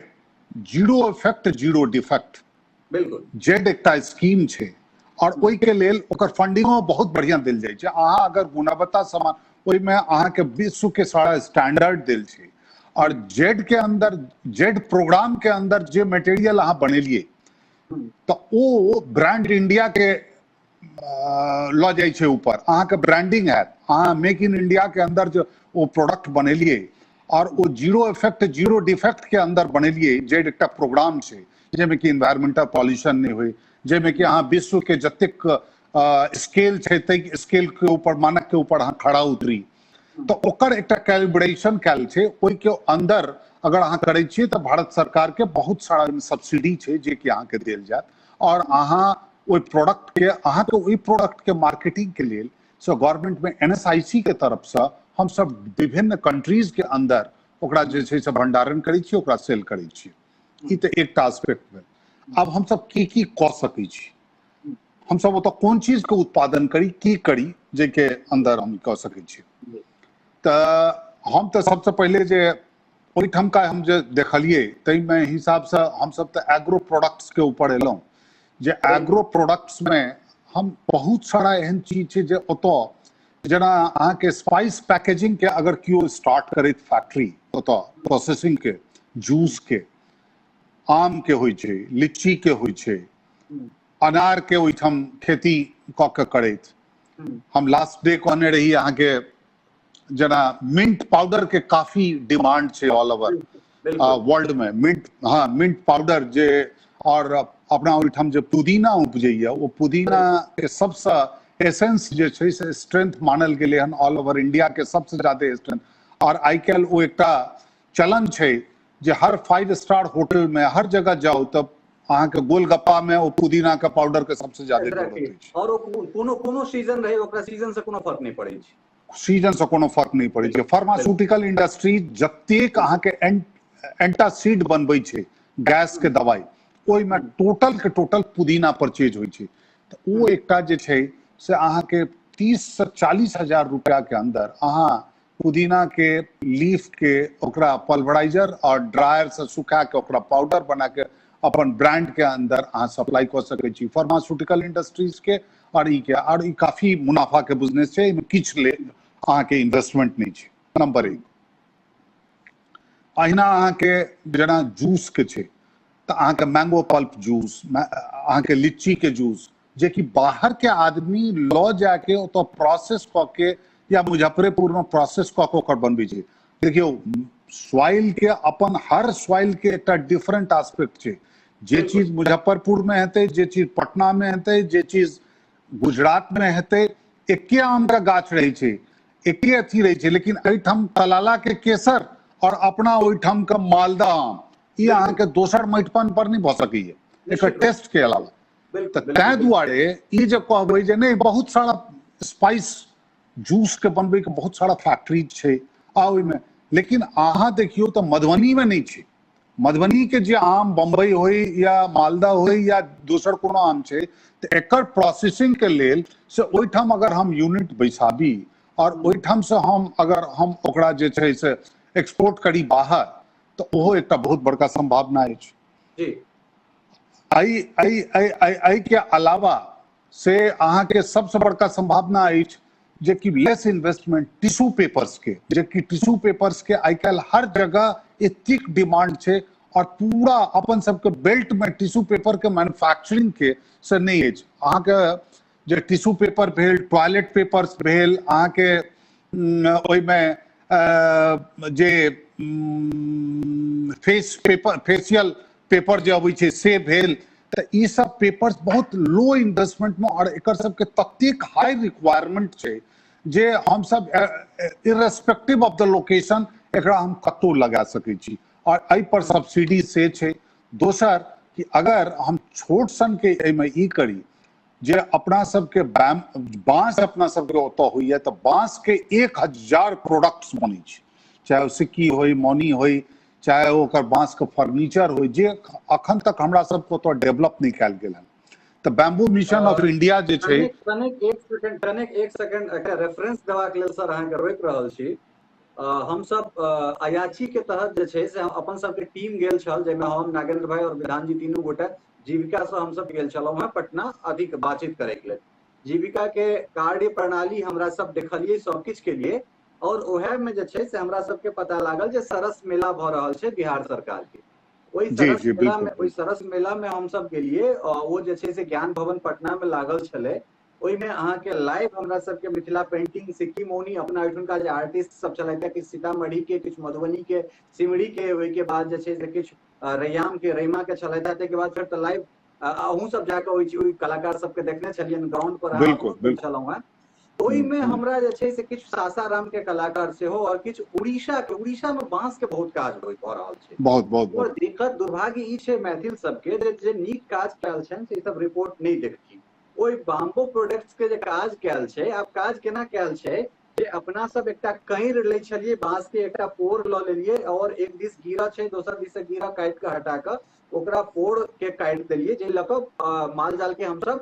zero effect zero defect. बिल्कुल जेड एकटा स्कीम छै और ओहि के लेल ओकर फंडिंगो बहुत बढ़िया देल जाइ छै। अहाँ अगर गुणवत्ता सामान, ओहिमे अहाँके विश्व के सारा स्टैंडर्ड देल छै और जेड के अंदर, जेड प्रोग्राम के अंदर जे मटेरियल अहाँ बनेलिए तो ओ ब्रांड इंडिया के लऽ जाइ छै ऊपर, अहाँके ब्रांडिंग हैत। अहाँ मेक इन इंडिया के अंदर जो वो प्रोडक्ट बनेलिए और वो जीरो इफेक्ट जीरो डिफेक्ट के अंदर बनेलिए, जेड एकटा प्रोग्राम छै जेमे कि एनवायरमेंटल पॉल्यूशन नहीं हुई, जेमे कि अहाँ विश्व के जतेक स्केल छै तै स्केल के ऊपर, मानक के ऊपर अहाँ खड़ा उतरी, तो ओकर एकटा कैलिब्रेशन कैल छै। ओहि के अंदर अगर अहाँ करै छियै तऽ भारत सरकार के बहुत सारा सब्सिडी छै जे कि अहाँ के देल जायत और अहाँ ओहि प्रोडक्ट के, अहाँ के ओहि प्रोडक्ट के मार्केटिंग के लेल से गवर्नमेंट में NSIC के तरफ से हम सब विभिन्न कंट्रीज के अंदर ओकरा जे छै से भंडारण करै छियै, ओकरा सेल करै छियै। ई तऽ एकटा एस्पेक्ट भेल। अब हम सब की कऽ सकै छी, हम सब ओतऽ कोन चीज के उत्पादन करी, की करी जे के अंदर हम कऽ सकै छी। तऽ हम तऽ सबसे पहले जे ओहिठाम का हम जे देखलिए ताहिमे हिसाब से हम सब तऽ एग्रो प्रोडक्ट्स के ऊपर एलहुँ, जे एग्रो प्रोडक्ट्स में हम बहुत सारा एहन चीज छै जे ओतऽ, जेना अहाँके स्पाइस पैकेजिंग के अगर केओ स्टार्ट करैत फैक्ट्री ओतऽ प्रोसेसिंग के, जूस के, आम के होइ छै, लीची के होइ छै, अनार के ओहिठाम खेती कऽ के करैत। हम लास्ट डे कहने रही अहाँके, जेना मिंट पाउडर के काफी डिमांड छै ऑल ओवर वर्ल्ड में। मिंट, हाँ, मिंट पाउडर जे, और अपना ओहिठाम जे पुदीना उपजैया, वो पुदीना के सबसे एसेंस जे छै से स्ट्रेंथ मानल गेलै हन ऑल ओवर इंडिया के सबसे ज्यादा स्ट्रेंथ। और आइ काल्हि ओ एकटा चलन छै जे हर 5 स्टार होटल में हर जगह जाओ तब अहाँके गोलगप्पा में वो पुदीना के पाउडर के सबसे ज्यादा जरूरत होइ छै। और कोनो सीजन रहे, ओकरा सीजन से कोनो फर्क नहीं पड़ै छै, सीजन से कोनो फर्क नहीं पड़ै छै। फार्मास्यूटिकल इंडस्ट्री जतेक अहाँके एंटासिड बनबै छै गैस के दवाई, ओहिमे टोटल के टोटल पुदीना परचेज होइ छै। तऽ ओ एकटा जे छै से अहाँके 30 से 40 हजार रुपया के अंदर अहाँ पुदीना के लीफ के ओकरा पल्वराइजर और ड्रायर से सुखा के ओकरा पाउडर बना के अपन ब्रांड के अंदर अहाँ सप्लाई कर सकै छी फार्मास्यूटिकल इंडस्ट्रीज के। और ई काफी मुनाफा के बिजनेस छै, एहिमे किछु ले अहाँके इन्वेस्टमेंट नहीं छै, नंबर 1। अहिना अहाँके जेना जूस के छै तऽ अहाँके मैंगो पल्प जूस, अहाँके लीची के जूस, जे कि बाहर के आदमी लऽ जाके ओतऽ प्रोसेस कऽ के या मुजफ्फरेपुर में प्रोसेस कऽ के ओकर बनबै छै। देखियो सॉइल के अपन, हर सॉइल के एकटा डिफरेंट एस्पेक्ट छै। जे चीज मुजफ्फरपुर में हेतै, जे चीज पटना में हेतै, जे चीज गुजरात में हेतै, एके आम का गाछ रहे छै, एके अथी रहे छै, लेकिन एहिठाम तलाला के केसर और अपना ओहिठाम का मालदा आम, ई अहाँके दोसर मटिपन पर नहीं भऽ सकैए एकर टेस्ट के अलावा। तऽ तैं दुआरे ई जे कहबै जे नहीं, बहुत सारा स्पाइस जूस के बनबै के बहुत सारा फैक्ट्री छै आ ओहिमे, लेकिन अहाँ देखियो तऽ मधुबनी में नहीं छै। मधुबनी के जे आम बम्बई होई या मालदा होई या दोसर कोनो आम छै, तऽ एकर प्रोसेसिंग के लेल से ओहिठाम अगर हम यूनिट बैसाबी और ओहिठाम से हम अगर हम ओकरा जे छै से एक्सपोर्ट करी बाहर, तो ओहो एकटा बहुत बड़का संभावना अछि जी। आई के अलावा से अहाँके सबसे बड़का संभावना अछि जे कि लेस इन्वेस्टमेंट टिश्यू पेपर्स के, जे कि टिश्यू पेपर्स के आई काल्हि हर जगह एतेक डिमांड छै और पूरा अपन सबके बेल्ट में टिश्यू पेपर के मैन्युफैक्चरिंग के से नहीं अछि। अहाँके जे टिश्यू पेपर भेल, टॉयलेट पेपर्स भेल, अहाँके ओहिमे जे फेस पेपर, फेशियल पेपर जे अबै छै से भेल, तऽ ई सब पेपर्स बहुत लो इन्वेस्टमेंट में और एकर सबके ततेक हाई रिक्वायरमेंट छै जे हम सब इरेस्पेक्टिव ऑफ द लोकेशन एकरा हम कतौ लगा सकै छी और एहि पर सब्सिडी से छै। दोसर कि अगर हम छोट सन के एहिमे ई करी जे अपना सबके बांस अपना सबके ओतऽ होइए तऽ बांस के 1000 प्रोडक्ट्स बनै छै, चाहे ओ सिक्की होई, मौनी होई, चाहे ओकर बांस के फर्नीचर होई, जे अखन तक हमरा सबके ओतऽ डेवलप नहीं कयल गेल है। तऽ बैम्बू मिशन ऑफ इंडिया जे छै, कनेक एक सेकंड एकटा रेफरेंस देबाक लेल सर अहाँके रोकि रहल छी। हम सब अयाची के तहत जे छै से अपन सबके टीम गेल छल, जाहिमे हम, नागेंद्र भाई और विधान जी तीनू गोटे जीविका से हम सब गेल छलहुँ हैं पटना अधिक बातचीत करे के लेल। जीविका के कार्य प्रणाली हमरा सब देखलिए सब किछ के लिए, और ओहे में जे छै से हमरा सबके पता लागल जे सरस मेला भ रहल छै बिहार सरकार के। ओहि जी जी सरस मेला में हम सब गेलिए, वो जे छै से ज्ञान भवन पटना में लागल छले। ओहिमे अहाँके लाइव हमरा सबके मिथिला पेंटिंग, सिक्की मौनी अपना ओहिठुनका जे आर्टिस्ट सब छलथि, किछु सीतामढ़ी के, किछु मधुबनी के, सिमरी के, ओहिके बाद जे छै से किछु रैयाम के, रैमा के छलथि, ताहिके बाद फेर तऽ लाइव अहूँ सब जाके ओहि कलाकार सबके देखने छलियनि ग्राउंड पर, अहाँ छलहुँ हैं। ओहिमे हमरा जे छै से किछु सासाराम के कलाकार सेहो और किछु उड़ीसा में बांस के बहुत काज भ रहल छै। बहुत और दिक्कत दुर्भाग्य ई छै मैथिल सबके जे नीक काज कयल छनि से सब रिपोर्ट नहीं देखथिन। ओहि बाम्बो प्रोडक्ट्स के जे काज कयल छै, आब काज केना कयल छै जे अपना सब एकटा कैर लै छलिए, बांस के एकटा पोर ल लेलिए और एक दिस गिरा छै, दोसर दिस से गिरा काटि के हटा के ओकरा पोर के काटि देलिए, जे लऽ कऽ माल जाल के हम सब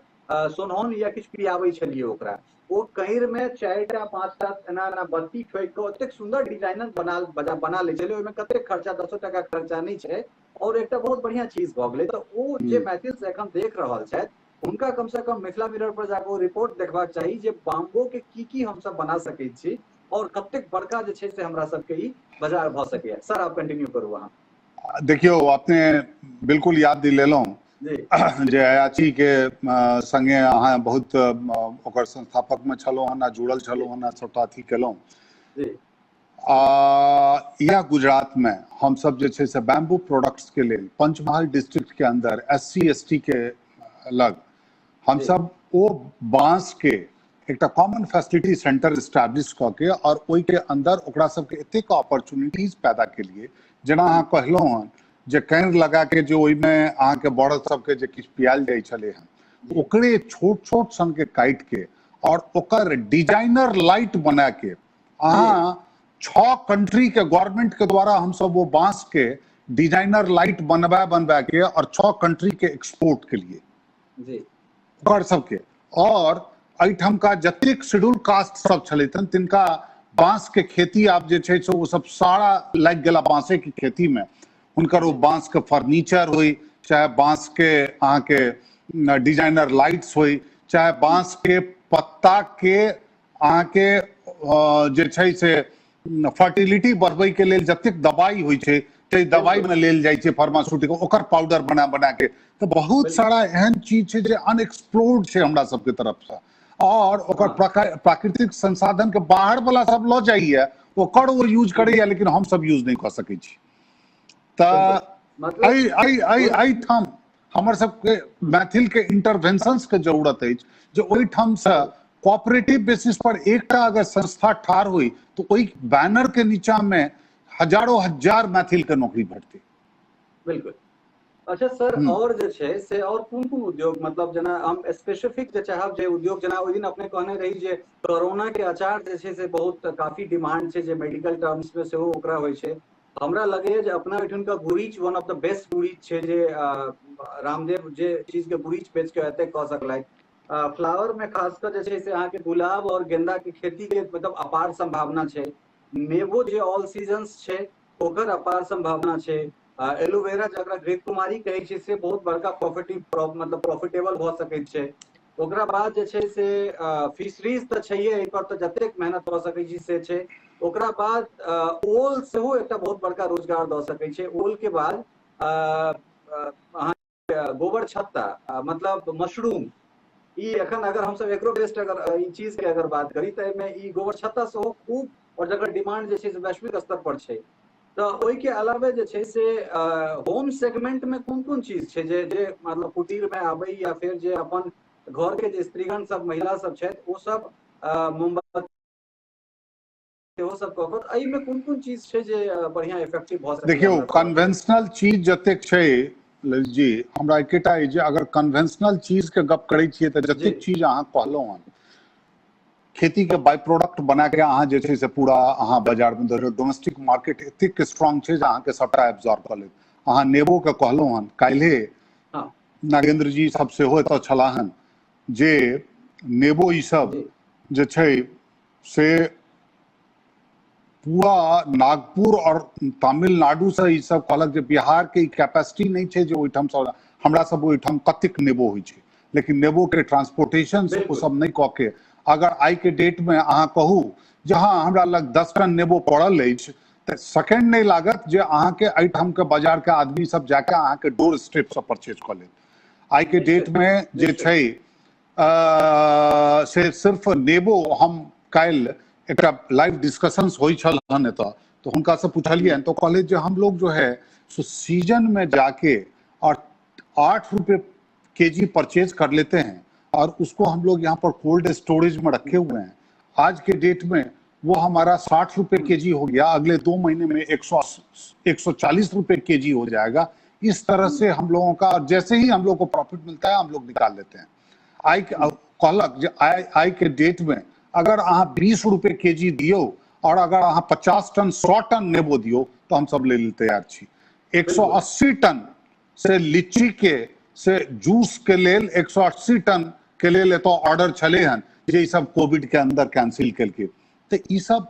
सोनौन या किछु पियाबै छलिए ओकरा। ओ कैर में 4टा 5टा एना बत्ती ठोकि के ओतेक सुंदर डिजाइनर बना ले छलिए, ओहिमे कतेक खर्चा, 10 टका खर्चा नहीं छै और एकटा बहुत बढ़िया चीज भ गेलै। तऽ ओ जे मैथिल से एखन देख रहल छथि, उनका कम से कम मिथिला मिरर पर जाकर रिपोर्ट देखबाक चाही जे बाम्बो के की हम सब बना सकै छी और कतेक बड़का जे छै से हमरा सबके ई बाजार भ सकैया। सर आप कंटिन्यू करू अहाँ। देखियो, आपने बिल्कुल याद दिलेलहुँ जे अयाची के संगे अहाँ बहुत ओकर संस्थापक में छलहुँ हन, जुड़ल छलहुँ हन, सबटा अथी केलहुँ। यह गुजरात में हम सब जे छै से बैम्बू प्रोडक्ट्स के लेल पंचमहल डिस्ट्रिक्ट के अंदर SC ST के लग हम सब ओ बांस के एक कॉमन फैसिलिटी सेंटर एस्टैब्लिश क के और ओहि के अंदर ओकरा सबके एतेक अपॉर्चुनिटीज पैदा के लिए, जेना अहाँ कहलहुँ हन जे कैर लगा के जो ओहिमे अहाँके बड़द सबके जे किछु पियाल जाइ छलै हन, ओकरे छोट छोट सन के काटि के और ओकर डिजाइनर लाइट बना के अहाँ 6 कंट्री के गवर्नमेंट के द्वारा हम सब वो बांस के डिजाइनर लाइट बनवा के और 6 कंट्री के एक्सपोर्ट के लिए कर सबके। और एहिठाम का जतेक शेड्यूल कास्ट सब छलथि तिनका बांस के खेती आब जे छै से वो सब सारा लागि गेला बांसे की खेती में। उनकर वो बांस के फर्नीचर हुई, चाहे बांस के अहाँ के डिजाइनर लाइट्स हुई, चाहे बांस के पत्ता के अहाँ के जे छै से फर्टिलिटी बढ़बै के लेल जतेक दवाई होइ छै, ते दवाई में लेल जाइ छै फार्मास्यूटिकल, ओकर पाउडर बना के। तो बहुत सारा एहन चीज छै जे अनएक्सप्लोर्ड छै हमरा सबके तरफ से, और ओकर प्राकृतिक संसाधन के बाहर वाला सब ल जाइए, ओकर वो यूज करैया, लेकिन हम सब यूज नहीं कर सकै छी। एहिठाम हमर सबके मैथिल के इंटरवेंशंस के जरूरत है, जो ओहिठाम से कोऑपरेटिव बेसिस पर एकटा अगर संस्था ठार हुई तो ओहि बैनर के नीचा में हजारों हजार मैथिल के नौकरी भेटती। बिल्कुल। अच्छा सर, और जे छै से और कोन उद्योग, मतलब जना हम स्पेसिफिक जे चाहब जे उद्योग, जना ओहि दिन अपने कहने रही जे कोरोना के अचार जे छै से बहुत काफी डिमांड छै, जे मेडिकल टर्म्स में सेहो ओकरा होइ छै। हमरा लगैया जे अपना ओहिठुनका गुरीच वन ऑफ द बेस्ट गुरीच छै, जे रामदेव जे चीज के गुरीच बेच के एते कह सकलथि। फ्लावर में खासकर जे छै से अहाँके गुलाब और गेंदा के खेती के मतलब अपार संभावना छै। नेबो जे ऑल सीजन्स छै ओकर अपार संभावना छै। एलोवेरा जकरा घृत कुमारी कहै छै से बहुत बड़का प्रॉफिटेबल भ सकै छै। ओकरा बाद जे छै से फिशरीज तऽ छैहे, एहि पर तऽ जतेक मेहनत भ सकै छी से छै। ओकरा बाद ओल सेहो एकटा बहुत बड़का रोजगार दऽ सकै छै। ओल के बाद अहाँ गोबर छत्ता मतलब मशरूम, ई एखन अगर हम सब एग्रो बेस्ड अगर ई चीज के अगर बात करी तऽ एहिमे ई गोबर छत्ता सेहो खूब, और जकर डिमांड जे छै से वैश्विक स्तर पर छै। तऽ ओहि के अलावे जे छै से होम सेगमेंट में कोन चीज छै जे मतलब कुटीर में आबै, या फिर जे अपन घर के जे स्त्रीगण सब महिला सब छथि ओ सब मोमबत्ती सेहो सब कहत, एहि में कोन चीज छै जे बढ़िया इफेक्टिव भ सकै? देखियो, कन्वेंशनल चीज जतेक छै ललित जी हमरा एकेटा अइ जे अगर कन्वेंशनल चीज के गप करै छियै तऽ जतेक जी चीज अहाँ कहलहुँ हन खेती के बाय प्रोडक्ट बना के अहाँ जे छै से पूरा अहाँ बाजार में दऽ डोमेस्टिक मार्केट एतेक स्ट्रांग छै जे अहाँके सबटा एब्जॉर्ब कऽ लेत। अहाँ नेबो के कहलहुँ हन, काल्हे हाँ नागेंद्र जी सब सेहो एतऽ छलाह हन जे नेबो ई सब जी जे छै से पूरा नागपुर और तमिलनाडु से ई सब कहलक जे बिहार के कैपेसिटी नहीं छै जे ओहिठाम सब हमरा सब ओहिठाम कतेक नेबो होइ छै, लेकिन नेबो के ट्रांसपोर्टेशन ओ बिल्कुल सब नहीं कऽ के अगर आई के डेट में अहाँ कहू जे हाँ हमरा लग 10 टन नेबो पड़ल अछि तऽ सेकेंड नहीं लागत जे अहाँ के एहिठाम के बाजार के आदमी सब जाके अहाँ के डोर स्टेप से परचेज कऽ लेत। आई के डेट निश्चित में जे निश्चित छै से सिर्फ नेबो हम काल्हि एकटा लाइव डिस्कशंस होइ छल हन एतऽ तो हुनका से पूछलिए तो कहले जे हम लोग जो है सो सीजन में जाके और 8 रुपए केजी परचेज कर लेते हैं और उसको हम लोग यहाँ पर कोल्ड स्टोरेज में रखे हुए हैं। आज के डेट में वो हमारा 60 रुपए केजी हो गया, अगले 2 महीने में 140 रुपए केजी हो जाएगा। इस तरह से हम लोगों का जैसे ही हम लोग को प्रॉफिट मिलता है हम लोग निकाल लेते हैं। आई कहलक जे आई के डेट में अगर अहाँ 20 रुपए केजी दियो और अगर अहाँ 50 टन 100 टन नेबो दियो तो हम सब ले लेल तैयार छी। बिल्कुल 180 टन से लीची के से जूस के लेल 180 टन के लेल एतो ऑर्डर छले हन जे ई सब कोविड के अंदर कैंसिल केलकै। तो ई सब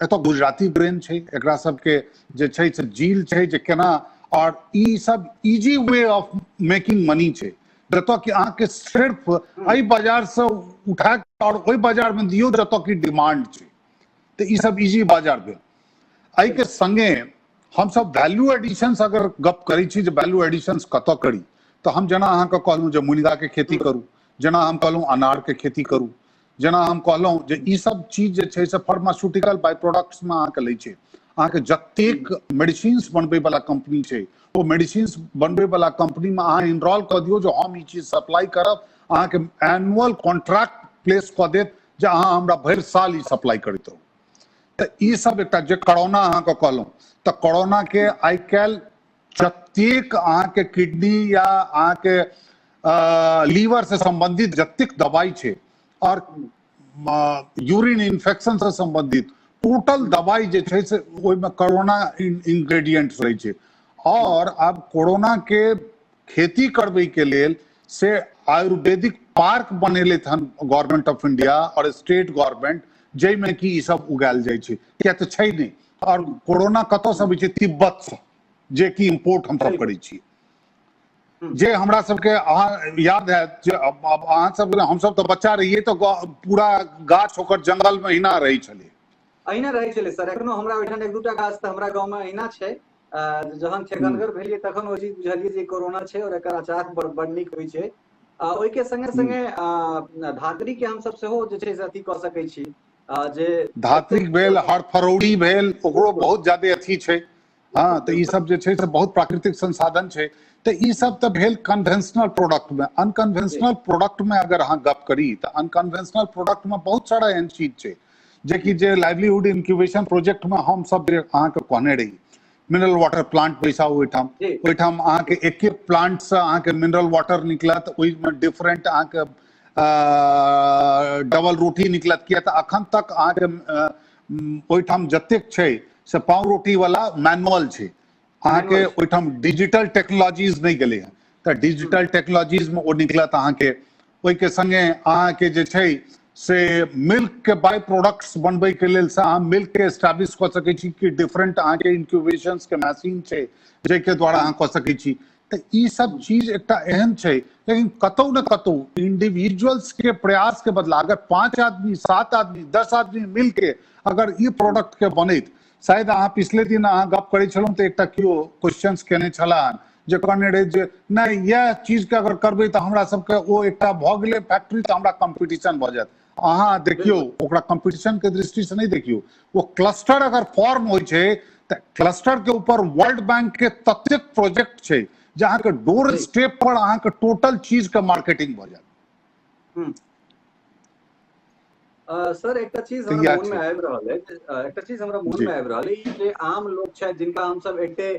एतो गुजराती ब्रेन छै, एकरा सबके जे छै से जील छै जे केना और ई सब easy way of making money छै जतऽ कि अहाँके सिर्फ एहि बाजार से उठा के और ओहि बाजार में दियौ जतऽ की डिमांड छै। तो ई सब इजी बाजार भेल। एहि के संगे हम सब वैल्यू एडिशंस अगर गप करै छी जे वैल्यू एडिशंस कतऽ करी तो हम जेना अहाँके कहलहुँ जे मुनगा के खेती करू, जेना हम कहलहुँ अनार के खेती करू, जेना हम कहलहुँ जे ई सब चीज जे छै से फार्मास्यूटिकल बाय प्रोडक्ट्स में अहाँके लै छै। अहाँके जतेक मेडिसिन्स बनबै वाला कंपनी छै वो मेडिसिन्स बनबै वाला कंपनी में अहाँ इनरोल कऽ दियौ जो हम ई चीज सप्लाई करब, अहाँके एनुअल कॉन्ट्रैक्ट प्लेस कऽ देत जे अहाँ हमरा भरि साल ई सप्लाई करैत रहू। तो ई सब एकटा जे कोरोना अहाँके कहलहुँ तो कोरोना के आई काल्हि जतेक अहाँके किडनी या अहाँके लीवर से संबंधित जतेक दवाई छै और यूरिन इन्फेक्शन से संबंधित टोटल दवाई जे छै से ओहिमे कोरोना इंग्रेडिएंट्स रहै छै। और अब कोरोना के खेती करबै के लेल से आयुर्वेदिक पार्क बनेले हन गवर्नमेंट ऑफ इंडिया और स्टेट गवर्नमेंट जाहिमे कि ई सब उगायल जाइ छै, किया तऽ छै नहीं। और कोरोना कतऽ से अबै छै? तिब्बत से, जे कि इम्पोर्ट हम सब करै छी। जे हमरा सबके अहाँ याद है जे अब अहाँ सब हम सब तो बच्चा रहिए तो पूरा गाछ ओकर जंगल में हिना रही छले, अहिना रहै छलै सर। एखनो हमरा ओहिठाम एक दूटा गाछ तऽ हमरा गाँव में अहिना छै। जहन ठेकनगर भेलियै तखन ओ चीज बुझलियै जे कोरोना छै और एकर अचार बड़ नीक होइ छै। ओहि के संगे संगे धातृ के हम सब सेहो जे छै से अथी कऽ सकै छी जे धात्रिक भेल, हरफरौड़ी भेल, ओकरो बहुत ज्यादा अथी छै। हाँ तो ई सब जे छै से बहुत प्राकृतिक संसाधन छै। तो ई सब तो भेल कन्वेंशनल प्रोडक्ट में। अनकन्वेंशनल प्रोडक्ट में अगर अहाँ गप करी तो अनकन्वेंशनल प्रोडक्ट में बहुत सारा एहन चीज छै जे कि जे लाइवलीहुड इंक्यूबेशन प्रोजेक्ट में हम सब जे अहाँके कहने रही मिनरल वाटर प्लांट पैसा ओहिठाम अहाँके एक प्लांट से अहाँके मिनरल वाटर निकलत, ओहिमे डिफरेंट अहाँके डबल रोटी निकलत। किया तऽ अखन तक अहाँके ओहिठाम जतेक छै से पाव रोटी वाला मैनुअल छै, अहाँके ओहिठाम डिजिटल टेक्नोलॉजीज नहीं गेलै हैं। तो डिजिटल टेक्नोलॉजीज में ओ निकलत अहाँके। ओहिके संगे अहाँके जे छै से मिल्क के बाय प्रोडक्ट्स बनबै के लेल से अहाँ मिल्क के एस्टैब्लिश कऽ सकै छी कि डिफरेंट अहाँके इंक्यूबेशंस के मशीन छै जाहिके द्वारा अहाँ कऽ सकै छी। तो ई सब चीज एकटा एहन छै, लेकिन कतौ न कतौ इंडिविजुअल्स के प्रयास के बदला अगर 5 आदमी 7 आदमी 10 आदमी मिल के अगर ई प्रोडक्ट के बनैत, शायद अहाँ पिछले दिन अहाँ गप करै छलहुँ तऽ एकटा केओ क्वेश्चंस केने छलाह जे कहने रहे जे नहीं यह चीज के अगर करबै तऽ हमरा सबके ओ एकटा भऽ गेलै फैक्ट्री तऽ हमरा कंपटीशन भऽ जायत। अहाँ देखियो ओकरा कंपटीशन के दृष्टि से नहीं देखियो, वो क्लस्टर अगर फॉर्म होइ छै तऽ क्लस्टर के ऊपर वर्ल्ड बैंक के ततेक प्रोजेक्ट छै जे अहाँके डोर स्टेप पर अहाँके टोटल चीज के मार्केटिंग भऽ जायत। सर एकटा चीज हमरा मोन में आबि रहल है, एकटा चीज हमरा मोन में आबि रहल है जे आम लोग छै जिनका हम सब एते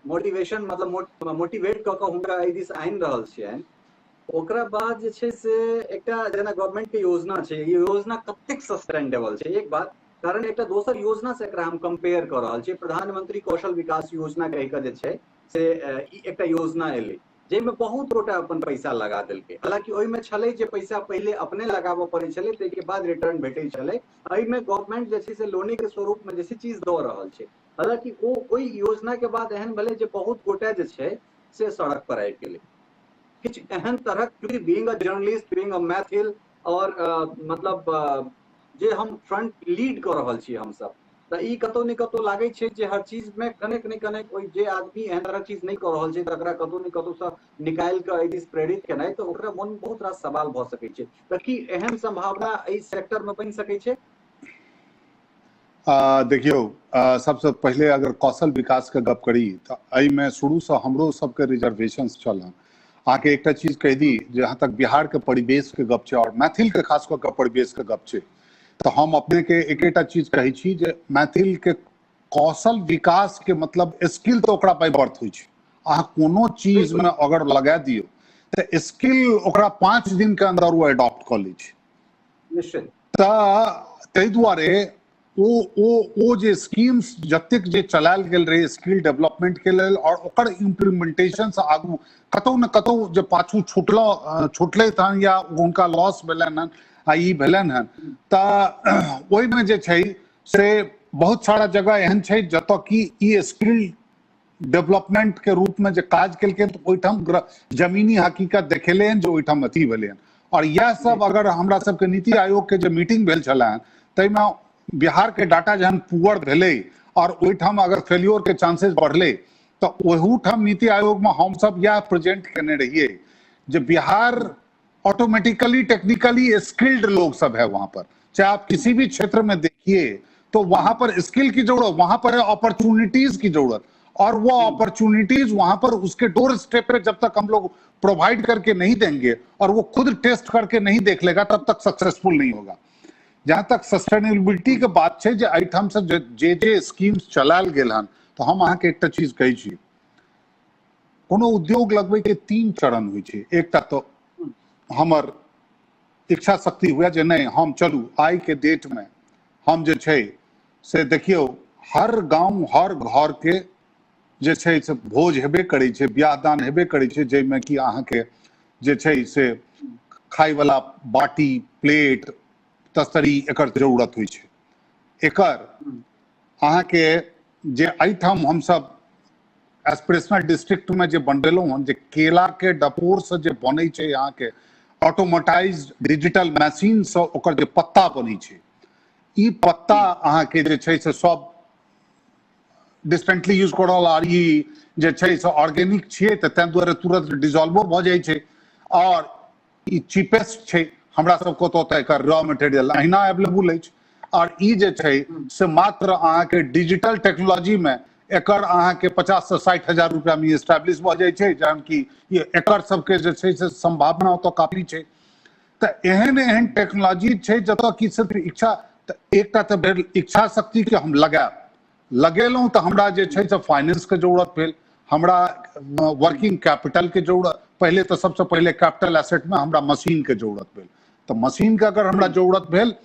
मोटिवेशन मतलब मोटिवेट कऽ कऽ हुनका एहि दिस आनि रहल छियनि। ओकरा बाद जे छै से एकटा जेना गवर्नमेंट के योजना छै, ई योजना कतेक सस्टेनेबल छै एक बात, कारण एकटा दोसर योजना से एकरा हम कंपेयर कऽ रहल छियै। प्रधानमंत्री कौशल विकास योजना कहि कऽ जे छै से ई एकटा योजना एलै जाहिमे बहुत गोटा अपन पैसा लगा देलकै। हालांकि ओहिमे छलै जे पैसा पहिले अपने लगाबऽ पड़ै छलै, ताहिके बाद रिटर्न भेटै छलै। एहिमे गवर्नमेंट जे छै से लोने के स्वरूप में जे छै चीज दऽ रहल छै। हालांकि ओहि योजना के बाद एहन भेलै जे बहुत गोटा जे छै से सड़क पर आबि गेलै। किछु एहन तरहक, क्योंकि being a journalist, being a Maithil, और मतलब जे हम फ्रंट लीड कऽ रहल छी हमसब, तऽ ई कतौ ने कतौ लागै छै जे हर चीज में कनेक ने कनेक ओहि जे आदमी एहन तरह चीज नहीं कऽ रहल छै तकरा कतौ ने कतौ सँ निकालि कऽ एहि दिस प्रेरित केनाइ, तऽ ओकरा मन में बहुत रास सवाल भऽ सकै छै। तऽ की एहन संभावना एहि सेक्टर में बनि सकै छै? देखियो, सबसे पहले अगर कौशल विकास के गप करी तो एहि में शुरू से हमरो सबके रिजर्वेशन छल। आके एकटा चीज कह दी, जहाँ तक बिहार के परिवेश के गप छै और मैथिल के खास कऽ के परिवेश के गप छै, तो हम अपने के एकेटा चीज कहै छी जे मैथिल के कौशल विकास के मतलब स्किल तो ओकरा बाय बर्थ होइ छै। अहाँ कोनो चीज में अगर लगा दियो तो स्किल ओकरा 5 दिन के अंदर वो एडॉप्ट कर लै छै। निश्चित। ताहि दुआरे ओ जे स्कीम्स जतेक जे चलायल गेल रहे स्किल डेवलपमेंट के लेल, और ओकर इम्प्लीमेंटेशन से आगू कतौ न कतौ जे पाछू छुटले हन या उनका लॉस भेलन हन आ ई भेलन हन, तऽ ओहिमे जे छै से बहुत सारा जगह एहन छै जतऽ कि ई स्किल डेवलपमेंट के रूप में जे काज केलकै तऽ ओहिठाम जमीनी हकीकत देखेले हन, जो ओहिठाम अथी भेलै हन। और यह सब अगर हमरा सबके नीति आयोग के जे मीटिंग भेल छलै, ताहिमे बिहार के डाटा जहन पुअर भेलै और ओहिठाम अगर फेल्योर के चांसेस बढ़ले, तो ओहूठाम नीति आयोग में हम सब यह प्रेजेंट करने रहिए जो बिहार ऑटोमेटिकली टेक्निकली स्किल्ड लोग सब है वहां पर। चाहे आप किसी भी क्षेत्र में देखिए तो वहां पर स्किल की जरूरत, वहां पर है अपॉर्चुनिटीज की जरूरत, और वो अपॉर्चुनिटीज वहां पर उसके डोर स्टेप पे जब तक हम लोग प्रोवाइड करके नहीं देंगे और वो खुद टेस्ट करके नहीं देख लेगा, तब तक सक्सेसफुल नहीं होगा। जहां तक सस्टेनेबिलिटी के बात है, जे एहिठाम से जे स्कीम्स चलायल गेल हन, तो हम अहाँ के एकटा चीज कहै छी, कोनो उद्योग लगबै के 3 चरण होइ छै। एकटा तो हमर इच्छा शक्ति हुए जे नहीं हम चलू आइ के डेट में हम जे छै से देखियो हर गांव हर घर के जे छै से भोज हेबे करै छै, बियाह दान हेबे करै छै, जाहिमे कि अहाँ के जे छै से खाय वाला बाटी प्लेट तस्तरी एकर जरूरत होइ छै। एकर अहाँ के जे एहिठाम हम सब एस्पिरेशनल डिस्ट्रिक्ट में जे बनबेलहुँ हन, जे केला के डपोर से जे बनै छै यहाँ के ऑटोमेटाइज्ड डिजिटल मशीन से ओकर जे पत्ता बनै छै, ई पत्ता अहाँ के जे छै से सब डिस्टेंटली यूज करल, और ई जे छै से ऑर्गेनिक छियै तऽ ताहि दुआरे तुरंत डिजॉल्वो भऽ जाइ छै, और ई चीपेस्ट छै हमरा सबको तो एकर रॉ मटेरियल अहिना अवेलेबल अछि। और ई जे छै से मात्र अहाँ के डिजिटल टेक्नोलॉजी में एकर अहाँ के 50 से 60 हजार रुपया में एस्टैब्लिश भऽ जाइ छै, जहन कि एकर सबके जे छै से संभावना तो काफी छै। तऽ एहन एहन टेक्नोलॉजी छै जतऽ कि सिर्फ इच्छा, एकटा तऽ भेल इच्छा शक्ति के हम लगेलहुँ तऽ हमरा जे छै से फाइनेंस के जरूरत भेल, हमरा वर्किंग कैपिटल के जरूरत, पहले तो सबसे पहले कैपिटल एसेट में हमरा मशीन के जरूरत भेल। तो मशीन के अगर हमरा जरूरत भेल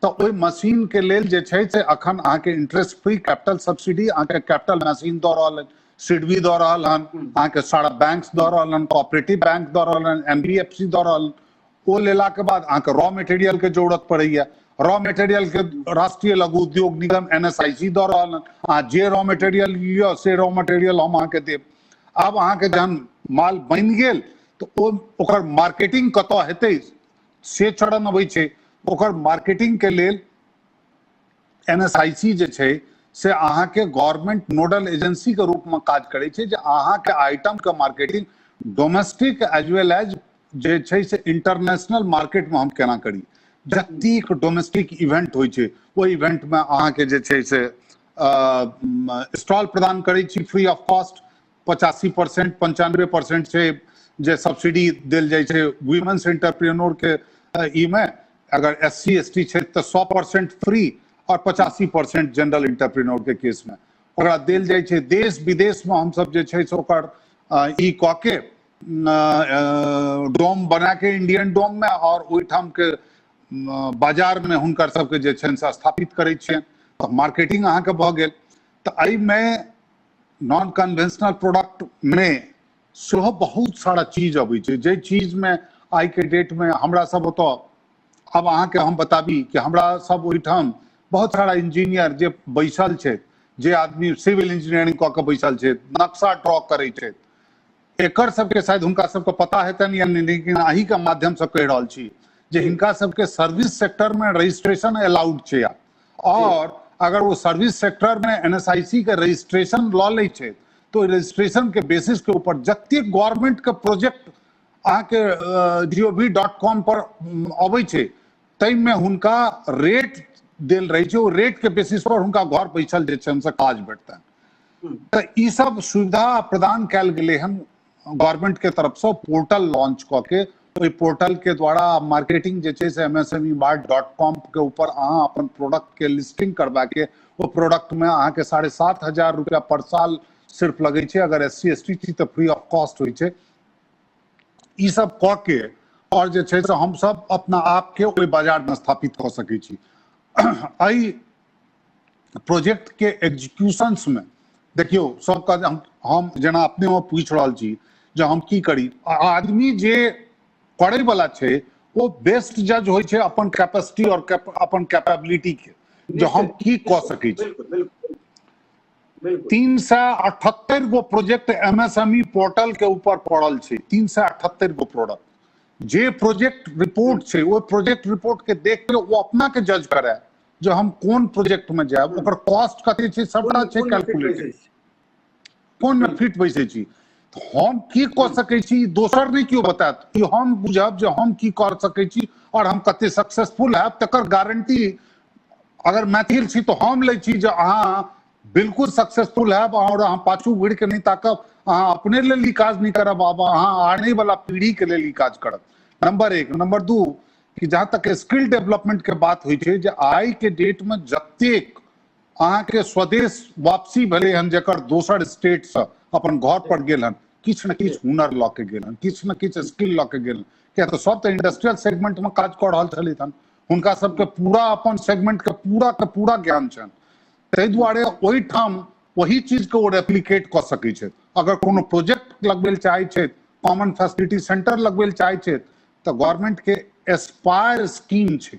तो ओहि मशीन के लेल जे छै से अखन अहाँ के इंटरेस्ट फ्री कैपिटल सब्सिडी अहाँ के कैपिटल मशीन दऽ रहल है, सिडबी दऽ रहल हन, अहाँ के सारा बैंक्स दऽ रहल हन, कोऑपरेटिव बैंक दऽ रहल हन, एनबीएफसी दऽ रहल। वो लेला के बाद अहाँ के रॉ मटेरियल के जरूरत पड़ैया, रॉ मटेरियल के राष्ट्रीय लघु उद्योग निगम एनएसआईसी दऽ रहल हन। अहाँ जे रॉ मटेरियल लिअ से रॉ मटेरियल हम अहाँ के देब। अब अहाँ के जहन माल बनि गेल तो ओकर मार्केटिंग कतऽ हेतै से चरण अबै छै। ओकर मार्केटिंग के लेल एनएसआईसी जे छै से अहाँ के गवर्नमेंट नोडल एजेंसी के रूप में काज करै छै, जे अहाँ के आइटम के marketing domestic as well as जे छै से इंटरनेशनल मार्केट में हम केना करी। जतेक डोमेस्टिक इवेंट होइ छै ओहि इवेंट में अहाँ के जे छै से स्टॉल प्रदान करै छी फ्री ऑफ कॉस्ट। 85% 95% छै जे सब्सिडी देल जाइ छै वुमेन्स एंटरप्रेन्योर के ई में, अगर SC ST छै तो 100% फ्री और 85% जनरल एंटरप्रेन्योर के केस में। ओकरा देल जाइ छै। देश विदेश में हम सब जे छै से ओकर ई क के डोम बना के इंडियन डोम में और ओहिठाम के बाजार में हुनकर सबके जे छनि से स्थापित करै छियनि। मार्केटिंग अहाँके भऽ गेल। तऽ एहिमे नॉन कन्वेंशनल प्रोडक्ट में सेहो बहुत सारा चीज अबै छै, जे चीज में आई के डेट में हमरा सब ओतऽ, अब अहाँके हम बताबी कि हमरा सब ओहिठाम बहुत सारा इंजीनियर जे बैसल छै, जे आदमी सिविल इंजीनियरिंग कऽ के बैसल छै, नक्शा ड्रॉ करै छै, एकर सबके शायद हुनका सबके पता हेतनि या नहीं, लेकिन अही के माध्यम से कहि रहल छी जे हिनका सबके सर्विस सेक्टर में रजिस्ट्रेशन अलाउड छै। और अगर वो सर्विस सेक्टर में NSIC के रजिस्ट्रेशन लऽ लै छै तो रजिस्ट्रेशन के बेसिस के ऊपर जतेक गवर्नमेंट के प्रोजेक्ट अहाँके gov.com पर अबै छै ताहिमे हुनका रेट देल रहै छै, ओ रेट के बेसिस पर हुनका घर बैसल जे छै से काज भेटतनि। तऽ ई सब सुविधा प्रदान कयल गेलै हन गवर्नमेंट के तरफ से। पोर्टल लॉन्च कऽ के ओहि पोर्टल के द्वारा मार्केटिंग जे छै से msmemart.com के ऊपर अहाँ अपन प्रोडक्ट के लिस्टिंग करवा के ओ प्रोडक्ट में अहाँके 7,500 रुपया पर साल सिर्फ लगे छै। अगर SC ST छी तऽ फ्री ऑफ कॉस्ट होइ छै। ई सब कऽ के और जे छै से हम सब अपना आप के ओहि बाजार में स्थापित कऽ सकै छी। एहि प्रोजेक्ट के एग्जीक्यूशंस में देखियो सबका हम जेना अपने में पूछ रहल छी जे हम की करी। आदमी जे करे वाला छै वो बेस्ट जज होइ छै अपन कैपेसिटी और अपन कैपेबिलिटी के, जो हम की कऽ सकै छी। 378 गो प्रोजेक्ट MSME पोर्टल के ऊपर पड़ल छै। 378 गो प्रोडक्ट जे प्रोजेक्ट रिपोर्ट छै वो प्रोजेक्ट रिपोर्ट के देख के वो अपना के जज करे जो हम कोन प्रोजेक्ट में जायब, ओकर कॉस्ट कते छै सबटा छै कैलकुलेटेड, कोन में फिट बैसे छी। हम की कऽ सकै छी दोसर नहीं क्यों बतायत, कि हम बुझब जे हम की कर सकै छी और हम कते सक्सेसफुल हैब तकर गारंटी। अगर मैथिल छी तो हम लै छी जे अहाँ बिल्कुल सक्सेसफुल हैब और अहाँ पाछू घुरि के नहीं ताकब, अहाँ अपने लेल ई काज नहीं करब, अब अहाँ आने वाला पीढ़ी के लेल ई काज करब। नंबर 1। नंबर 2 कि जहाँ तक स्किल डेवलपमेंट के बात होइ छै, जे आइ के डेट में जतेक अहाँके स्वदेश वापसी भेलै हन, जेकर दोसर स्टेट से अपन घर पर गेल हन, किछु न किछु हुनर लऽ के गेल हन, किछु न किछु स्किल लऽ के गेल हन। किया तऽ सब तऽ इंडस्ट्रियल सेगमेंट में काज कऽ रहल छलै हन, हुनका सबके पूरा अपन सेगमेंट के पूरा ज्ञान छनि। ताहि दुआरे ओहिठाम वही चीज के वो रेप्लिकेट कऽ सकै छै। अगर कोनो प्रोजेक्ट लगबै लए चाहै छै, कॉमन फैसिलिटी सेंटर लगबै लए चाहै छै, तऽ गवर्नमेंट के एस्पायर स्कीम छै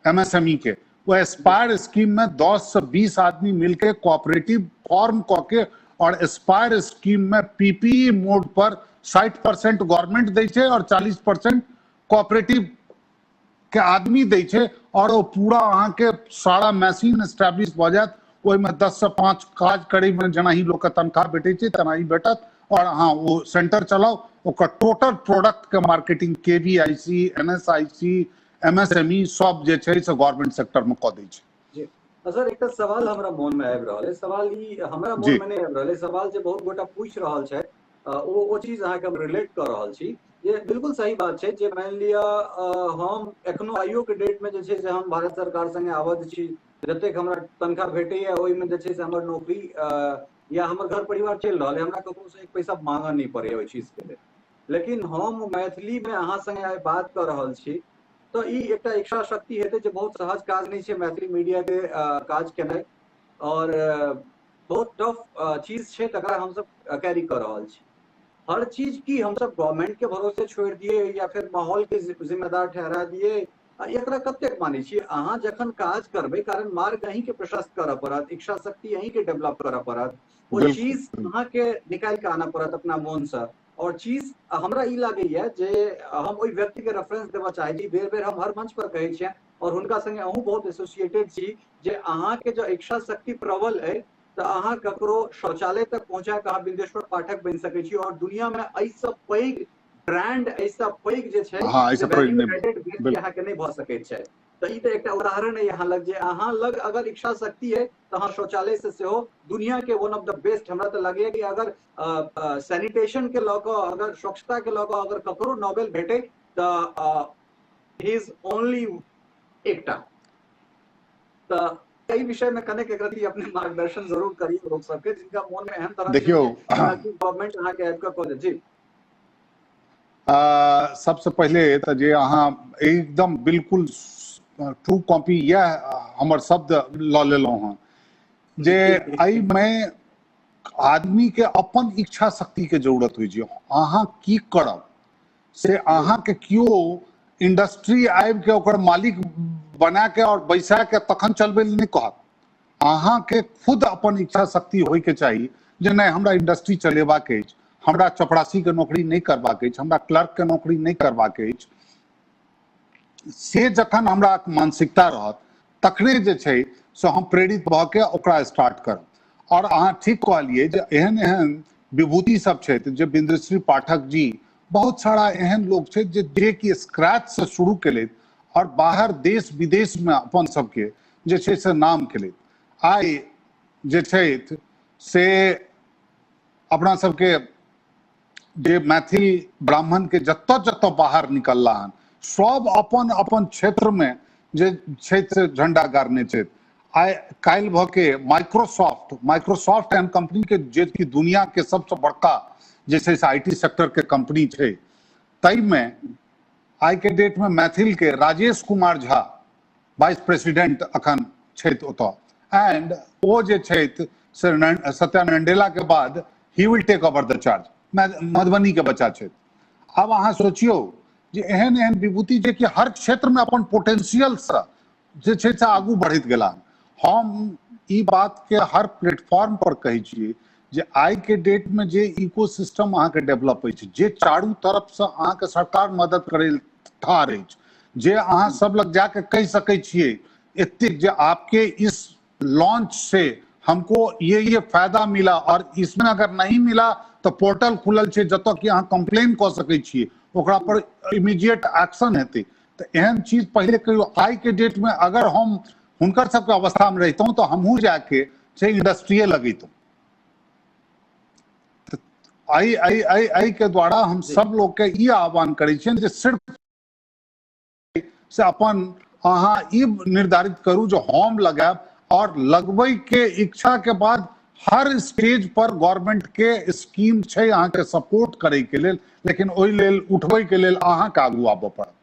MSME के। वो एस्पायर स्कीम में 10 से 20 आदमी मिलके कोऑपरेटिव फॉर्म करके और एस्पायर स्कीम में PPE मोड पर 60% गवर्नमेंट दै छै और 40% कोऑपरेटिव के आदमी दै छै। और वो पूरा अहाँ के सारा मशीन एस्टैब्लिश भऽ जायत। ओहिमे 10 से 5 काज करे में जेना ही लोग के तनख्वाह भेटै छै तेना ही भेटत और अहाँ वो सेंटर चलाओ, ओकर टोटल प्रोडक्ट के मार्केटिंग KVIC NSIC MSME सब जे छै से गवर्नमेंट सेक्टर में कऽ दै छै। सर एकटा सवाल हमरा मन में आबि रहल है, सवाल ई हमरा मन में नहीं आबि रहल है, सवाल जे बहुत गोटा पूछ रहल छै वो चीज अहाँके हम रिलेट कर रहल छी। ये बिल्कुल सही बात छै जे मान लिया हम एखनो आइयो के डेट में जे छै से हम भारत सरकार संगे आबद्ध छी, जतेक हमरा तनख्वाह भेटैया ओहिमे जे छै से हमर नौकरी या हमर घर परिवार चलि रहल है, हमरा ककरो से एक पैसा मांगऽ नहीं पड़े ओहि चीज के लेल। लेकिन हम मैथिली में अहाँ संगे आइ बात कर रहल छी तो ई एकटा इच्छा शक्ति हेतै जे बहुत सहज काज नहीं छै मैथिली मीडिया के काज केनाइ, और बहुत टफ चीज छै तकरा हम सब कैरी कर रहल छी। हर चीज की हम सब गवर्नमेंट के भरोसे छोड़ दिए या फिर माहौल के जिम्मेदार ठहरा दिए, एकरा कतेक मानै छियै। अहाँ जखन काज करबै कारण मार्ग अहीं के प्रशस्त करऽ पड़त, इच्छा शक्ति अहीं के डेवलप करऽ पड़त, वो चीज अहाँ के निकाल के आना पड़त अपना मन से। और चीज हमरा ई लागैया जे हम ओहि व्यक्ति के रेफरेंस देबऽ चाहै छी, बेर बेर हम हर मंच पर कहै छियै और हुनका संगे अहूँ बहुत एसोसिएटेड छी, जे अहाँ के जो इच्छा शक्ति प्रबल है तो अहाँ ककरो शौचालय तक पहुंचा के अहाँ बिंदेश्वर पाठक बनि सकै छी और दुनिया में ऐसा पैघ ब्रांड ऐसा पैघ जे छै अहाँ के नहीं भऽ सकैत छै। तो ई तो एक उदाहरण है यहाँ लग, जे अहाँ लग अगर इच्छा शक्ति है तो अहाँ शौचालय से सेहो दुनिया के वन ऑफ द बेस्ट, हमरा तो लगे कि अगर सैनिटेशन के लऽ कऽ अगर स्वच्छता के लऽ कऽ अगर ककरो नोबेल भेटे तो ही इज ओनली एकटा। तो एहि विषय में कने के प्रति अपने मार्गदर्शन जरूर करिए लोग सबके जिनका मन में एहन तरह देखियो गवर्नमेंट अहाँ के आबि के कह दे जी। सबसे पहले तो जे अहाँ एकदम बिल्कुल ट्रू कॉपी यह हमर शब्द ल लेलहुँ हँ जे एहि में आदमी के अपन इच्छा शक्ति के जरूरत होइ छै। अहाँ की करब से अहाँ के कियो इंडस्ट्री आबि के ओकर मालिक बना के और बैसा के तखन चलबे नहीं कहत। अहाँ के खुद अपन इच्छा शक्ति होय के चाहिए जे नहीं हमरा इंडस्ट्री चलेबाक अछि, हमरा चपरासी के नौकरी नहीं करबाक अछि, हमरा क्लर्क के नौकरी नहीं करबाक अछि। से जखन हमरा मानसिकता रहत तखने जे छै से हम प्रेरित भ के ओकरा स्टार्ट करब। और अहाँ ठीक कहलिए जे एहन एहन विभूति सब छै जे बिंदुश्री पाठक जी बहुत सारा एहन लोग छै जे कि स्क्रैच से शुरू केले और बाहर देश विदेश में अपन सबके जे छै से नाम केले। आइ जे छै से अपना सबके जे मैथिल ब्राह्मण के जत्तऽ जत्तऽ बाहर निकलला हन सब अपन अपन क्षेत्र में जे छै से झंडा गाड़ने छै। आइ काल्हि भ के माइक्रोसॉफ्ट एंड कंपनी के जे कि दुनिया के सबसे बड़का जे छै से आईटी सेक्टर के कंपनी छै, तई में आई के डेट में मैथिल के राजेश कुमार झा वाइस प्रेसिडेंट अखन छै ओतऽ। एंड ओ जे छै से सत्या नंडेला के बाद he will take over the charge. Madhubani के बच्चा छै। अब अहाँ सोचियो जे एहन एहन विभूति जे कि हर क्षेत्र में अपन पोटेंशियल से जे छै से आगू बढ़ैत गेला। हम ई बात के हर प्लेटफॉर्म पर कहै छियै जे आई के डेट में जे इकोसिस्टम अहाँ के डेवलप होइ छै, जे चारू तरफ से अहाँ के सरकार मदद करे ठाढ़ अछि, जे अहाँ सब लग जाके कह सकै छियै एतेक जे आपके इस लॉन्च से हमको ये फायदा मिला और इसमें अगर नहीं मिला तो पोर्टल खुलल छै जतऽ कि अहाँ कंप्लेन कऽ सकै छियै, ओकरा पर इमीडिएट एक्शन हेतै। तो एहन चीज पहले कहियो आई के डेट में अगर हम हुनकर सबके अवस्था में रहितौं तो हमहूँ जाके से इंडस्ट्रिये लगैतौं। आई के द्वारा हम सब लोग के ई आह्वान करै छियनि जे सिर्फ से अपन अहाँ ई निर्धारित करू जो हम लगाब और लगबै के इच्छा के बाद हर स्टेज पर गवर्नमेंट के स्कीम छै अहाँ के सपोर्ट करे के लेल, लेकिन ओहि लेल उठबै के लेल अहाँ के आगू आबऽ पड़त।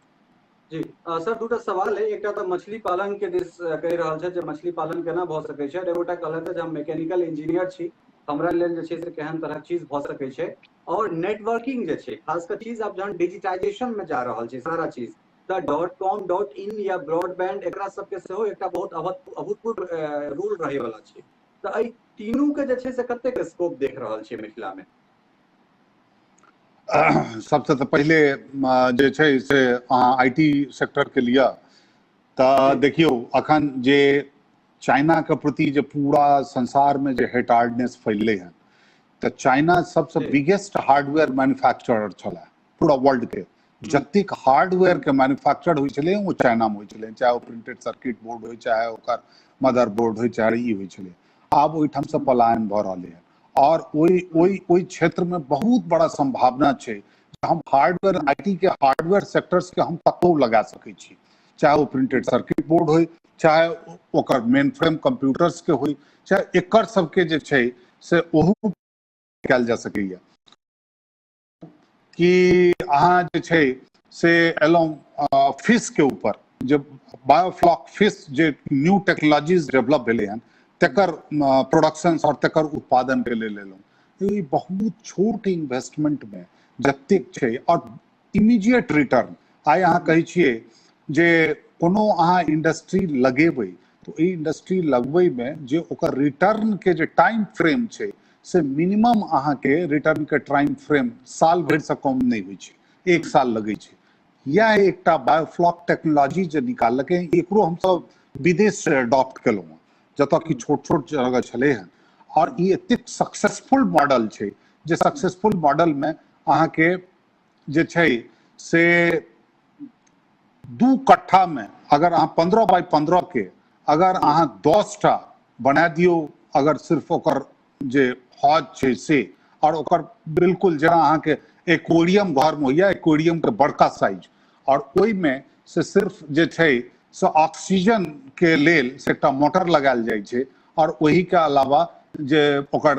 जी सर दूटा सवाल है। एक तो मछली पालन के दिस कहि रहल छै जे मछली पालन केना भ सकै छै। एगोटा कहलथि जे हम मैकेनिकल इंजीनियर छी, हमरा लेल जे छै से केहन तरह चीज भ सकै छै। और नेटवर्किंग जे छै खास कर चीज अब जहन डिजिटाइजेशन में जा रहल छै सारा चीज त .com.in या ब्रॉडबैंड एकरा सबके सेहो एकटा बहुत अभूतपूर्व रूल रहे वाला छै। त एहि तीनू के जे छै से कतेक स्कोप देख रहल छियै मिथिला में? सबसे तो पहले जे छै से अहाँ आईटी सेक्टर के लिए तो देखियो अखन जे चाइना के प्रति जे पूरा संसार में जे हेटार्डनेस फैलले है, तो चाइना सबसे बिगेस्ट हार्डवेयर मैन्युफैक्चरर छला पूरा वर्ल्ड के। जतिक हार्डवेयर के मैन्युफैक्चर होइ छलै वो चाइना में होइ छलै, चाहे वो प्रिंटेड सर्किट बोर्ड हो, चाहे ओकर मदरबोर्ड हो, चाहे ई होइ छलै। आब ओहिठाम से पलायन भ रहलै है और ओई क्षेत्र में बहुत बड़ा संभावना छै। हम हार्डवेयर आईटी के हार्डवेयर सेक्टर्स के हम कतौ लगा सकै छी, चाहे वो प्रिंटेड सर्किट बोर्ड हो, चाहे ओकर मेन फ्रेम कंप्यूटर्स के हो, चाहे एकर सबके जे छै से ओहू कयल जा सकैया। कि अहाँ जे छै से एलहुँ फिश के ऊपर जे बायोफ्लॉक फिश जे न्यू टेक्नोलॉजीज डेवलप भेलै हन तकर प्रोडक्शन और तकर उत्पादन के लेल एलहुँ। ई बहुत छोट इन्वेस्टमेंट में जतेक छै और इमीडिएट रिटर्न। आइ अहाँ कहै छियै जे कोनो अहाँ इंडस्ट्री लगेबै तो ई इंडस्ट्री लगबै में जे ओकर रिटर्न के जे टाइम फ्रेम छै से मिनिमम अहाँ के रिटर्न के टाइम फ्रेम साल भर से कम नहीं होइ छै, 1 साल लगे छै। यह एकटा बायोफ्लॉक टेक्नोलॉजी जे निकाललकै एकरो हम सब विदेश से अडॉप्ट केलहुँ जतऽ कि छोट छोट जगह छलै हन। और ई एतेक सक्सेसफुल मॉडल छै जे सक्सेसफुल मॉडल में अहाँ के जे छै से 2 कट्ठा में अगर अहाँ 15 बाय 15 के अगर अहाँ 10 टा बना दियो, अगर सिर्फ ओकर जे हौज छै से और ओकर बिल्कुल जेना अहाँ के एक्वेरियम घर में होइया, एक्वेरियम के बड़का साइज और ओई में से सिर्फ जे छै से ऑक्सीजन के लेल से एकटा मोटर लगायल जाइ छै और वही के अलावा जे ओकर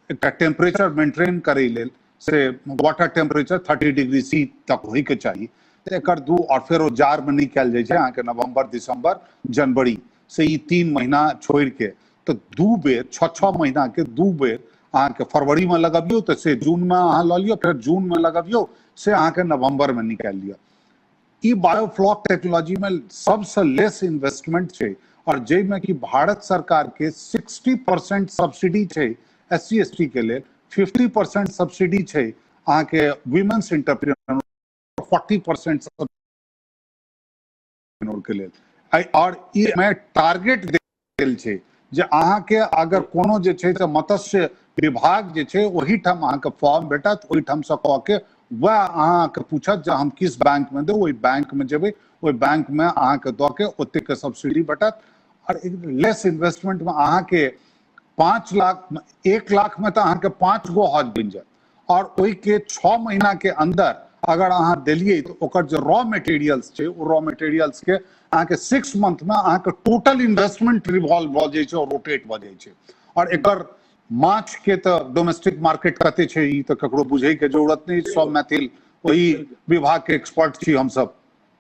एकटा टेम्परेचर मेंटेन करे लेल से वाटर टेम्परेचर 30 डिग्री सी तक होय के चाहिए। एकर दू और फिर ओ जार में नहीं कल जाए अहाँ के नवंबर दिसंबर जनवरी से ई 3 महीना छोड़ के तो दू बेर 6 महीना के दू बेर अहाँ के फरवरी में लगबियो तो से जून में अहाँ ल लियो, फिर जून में लगबियो से अहाँ के नवंबर में निकाल लियो। ई बायोफ्लॉक टेक्नोलॉजी में सबसे लेस इन्वेस्टमेंट है और जै में कि भारत सरकार के 60% सब्सिडी है SC ST के लिए, 50% सब्सिडी है अहाँ के विमेन्स एंटरप्रेन्योर, 40% के लेल और ई में टारगेट देल छै जे अहाँ के अगर कोनो जे छै से मत्स्य विभाग जे छै वही ठाम अहाँ के फॉर्म भेटत, वही ठाम से कह के वह अहाँ के पूछत जे हम किस बैंक में दे, वही बैंक में जेबे, वही बैंक में अहाँ के दऽ के ओते के सब्सिडी भेटत और लेस इन्वेस्टमेंट में अहाँ के 5 लाख 1 लाख में तो अहाँ के 5 गो हज बन जाए और वही के 6 महीना के अंदर अगर अहाँ दिलिए तो ओकर जो रॉ मटेरियल्स छै वो रॉ मटेरियल्स के अहाँ के 6 मंथ में अहाँ के टोटल इन्वेस्टमेंट रिवॉल्व भ जाय छै और रोटेट भ जाय छै। और एकर माछ के तो डोमेस्टिक मार्केट कते छै ई तो ककरो बुझे के जरूरत नहीं, सब मैथिल वही विभाग के एक्सपर्ट छी हम सब।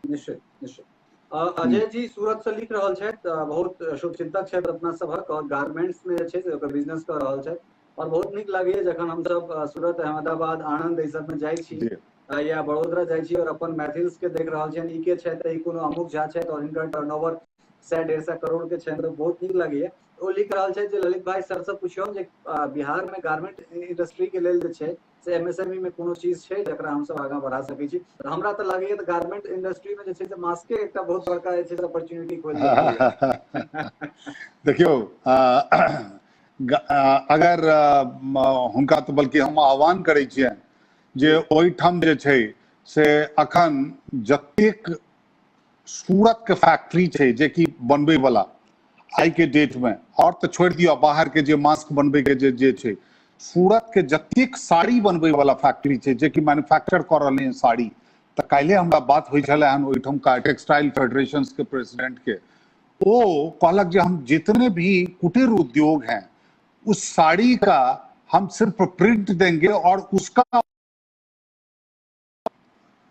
निश्चित निश्चित। अजय जी सूरत से लिख रहल छथि, बहुत शुभचिंतक छथि अपना सभक और गारमेंट्स में जे छै से ओकर बिजनेस कर रहल छथि और बहुत नीक लागैए जखन हम सब सूरत, अहमदाबाद, आनंद ई सब में जाइ छी या बड़ोदरा जाइ छी और अपन मैथिल्स के देख रहल छियनि, ई के छथि, ई कोनो अमुक झा छथि और हिनकर टर्नओवर 100-150 करोड़ के छनि, तो बहुत नीक लागैए। ओ लिख रहल छथि जे ललित भाई सर से पूछियौ जे बिहार में गारमेंट इंडस्ट्री के लेल जे छै से MSME में कोनो चीज छै जकरा हम सब आगां बढ़ा सकै छी। हमरा त लागैए त गारमेंट इंडस्ट्री में जे छै से मास्क के एकटा बहुत बड़का जे छै से अपॉर्चुनिटी खोल देलकै। देखियो अगर हुनका तो बल्कि हम आह्वान करै छियै जे ओहिठाम जे छै से अखन जतेक सूरत के फैक्ट्री छै जे कि बनबे वाला आई के डेट में, और तो छोड़ दियो बाहर के जे मास्क बनबे के जे छै, सूरत के जतेक साड़ी बनबे वाला फैक्ट्री छै जे कि मैन्युफैक्चर कर रहे हैं साड़ी, तो काल्हि हमरा बात होइ छले हन ओहिठाम का टेक्सटाइल फेडरेशन के प्रेसिडेंट के, वो कहलक जे हम जितने भी कुटीर उद्योग हैं उस साड़ी का हम सिर्फ प्रिंट देंगे और उसका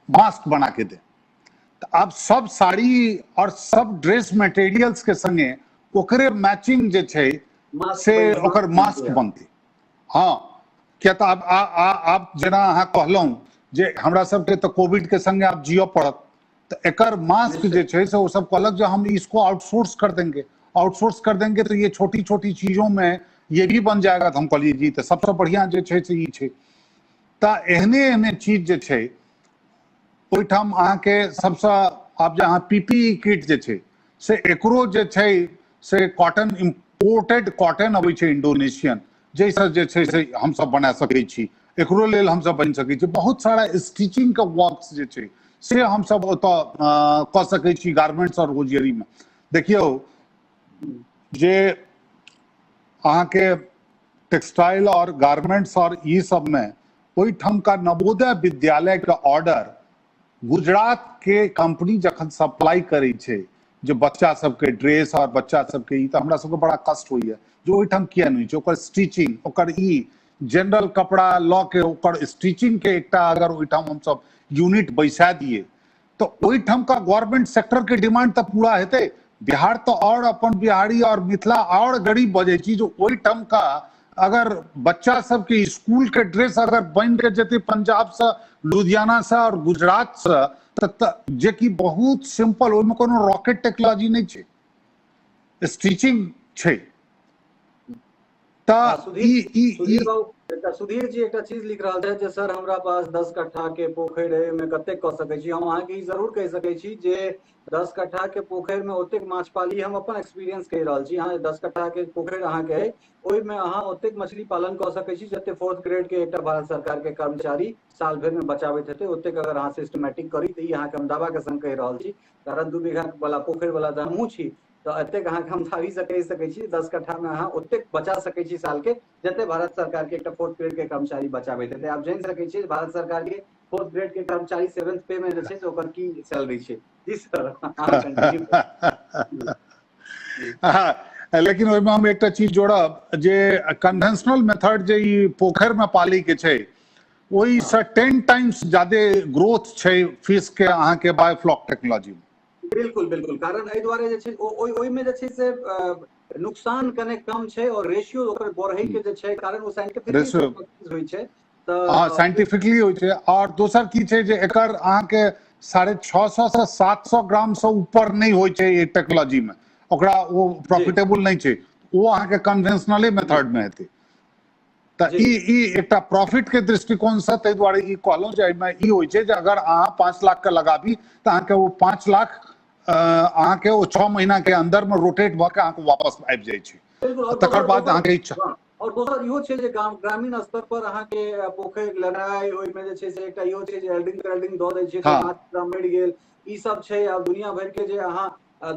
मास्क बना के दें। तो अब सब साड़ी और सब ड्रेस मटेरियल्स के संगे ओकरे मैचिंग जे छै से ओकर मास्क बनते। हाँ, क्या तो आप जेना अहाँ कहलौं जे हमरा सबके तो कोविड के संगे आप जियो पड़त, तो एकर मास्क जे छै से वो सब कहलक जो हम इसको आउटसोर्स कर देंगे, आउटसोर्स कर देंगे तो ये छोटी छोटी चीजों में ये भी बन जाएगा। तो हम कहलिए जी तो सबसे बढ़िया जे छै से ई छै। ता एहने चीज जे छै ओहिठाम अहाँ के सबसे आप जहाँ PPE किट जे छै से एकरो जे छै से कॉटन इम्पोर्टेड कॉटन अबै छै इंडोनेशियन, जैसे जे छै से हम सब बना सकै छी, एकरो लेल हम सब बन सकै छी। बहुत सारा स्टिचिंग के वर्क्स जे छै से हम सब ओतऽ कऽ सकै छी गारमेंट्स और होजियरी में। देखियो जे अहाँ के टेक्सटाइल और गारमेंट्स और ई सब में ओहिठाम का नवोदय विद्यालय के ऑर्डर गुजरात के कंपनी जखन सप्लाई करे छे जो बच्चा सबके ड्रेस और बच्चा सबके ई, तो हमरा सबके बड़ा कष्ट होइए जो ओहिठाम किया नहीं छै, ओकर स्टिचिंग ओकर ई जनरल कपड़ा लऽ के ओकर स्टिचिंग के एकटा अगर ओहिठाम हम सब यूनिट बैसा दिए तो ओहिठाम का गवर्नमेंट सेक्टर के डिमांड तो पूरा हेतै। बिहार तो और अपन बिहारी और मिथिला और गरीब बजे छी जो ओहिठाम का अगर बच्चा सबके स्कूल के ड्रेस अगर बन के जेते पंजाब से, लुधियाना से और गुजरात से, जे कि बहुत सिंपल, ओहिमे कोनो रॉकेट टेक्नोलॉजी नहीं छै, स्टिचिंग छै। सुधीर जी एक चीज लिख रहा है सर हमरा पास 10 कट्ठा के पोखर है में कते कह सकै छी। हम अहाँ के जरूर कह सकै छी जे 10 कट्ठा के पोखर में ओतेक माछ पाली, हम अपन एक्सपीरियंस कह रहल छी। अहाँ 10 कट्ठा के पोखर अहाँ के है ओहि में अहाँ ओतेक मछली पालन कह सकै छी जते 4th ग्रेड के एकटा भारत सरकार के कर्मचारी साल भर में बचाबैत हेतै, ओतेक अगर अहाँ सिस्टमैटिक करी तो अहाँ के हम दावा के संग कह रहल छी। कारण 2 बीघा वाला पोखर वाला तो हमहूँ छी, तो एतेक अहाँ हम दावी से कह सकै छी 10 कट्ठा में अहाँ ओतेक बचा सकै छी साल के जते भारत सरकार के एकटा 4th ग्रेड के कर्मचारी बचाबैत हेतै। आप जान सकै छी भारत सरकार के 4th ग्रेड के कर्मचारी 7th पे में जे छै से ओकर की सैलरी छै? जी सर, अहाँ कंटिन्यू। हाँ, लेकिन ओहिमे हम एकटा चीज जोड़ब जे कन्वेंशनल मेथड जे ई पोखर में पाली के छै ओहि से 10 टाइम्स ज्यादा ग्रोथ छै फिश के अहाँ के बायोफ्लॉक टेक्नोलॉजी में। बिल्कुल बिल्कुल, कारण एहि दुआरे जे छै ओहिमे जे छै से नुकसान कने कम छै और रेशियो ओकर बढ़ै के जे छै कारण ओ साइंटिफिकली होइ छै। हाँ, साइंटिफिकली होइ छै। और दोसर की छै जे एकर अहाँ के 650 से 700 ग्राम से ऊपर नहीं होइ छै ये टेक्नोलॉजी में, ओकरा वो प्रॉफिटेबल नहीं छै, वो अहाँ के कन्वेंशनले मेथड में हेतै। त ई एकटा प्रॉफिट के दृष्टिकोण से तै द्वारे ई कहलौं जे एहिमे ई होइ छै जे अगर अहाँ 5 लाख के लगाबी त अहाँ के वो 5 लाख अहाँ के वो 6 महीना के अंदर में रोटेट भ के अहाँ के वापस आबि जाइ छै। तकर बाद अहाँ के इच्छा और दोसर इहो छै जे ग्रामीण स्तर पर अहाँ के पोखरि लड़ाई ओहिमे जे छै से एकटा इहो छै जे एल्डिंग दऽ दै छै तऽ माछ मरि गेल, ई सब छै। आ दुनिया भर के जे अहाँ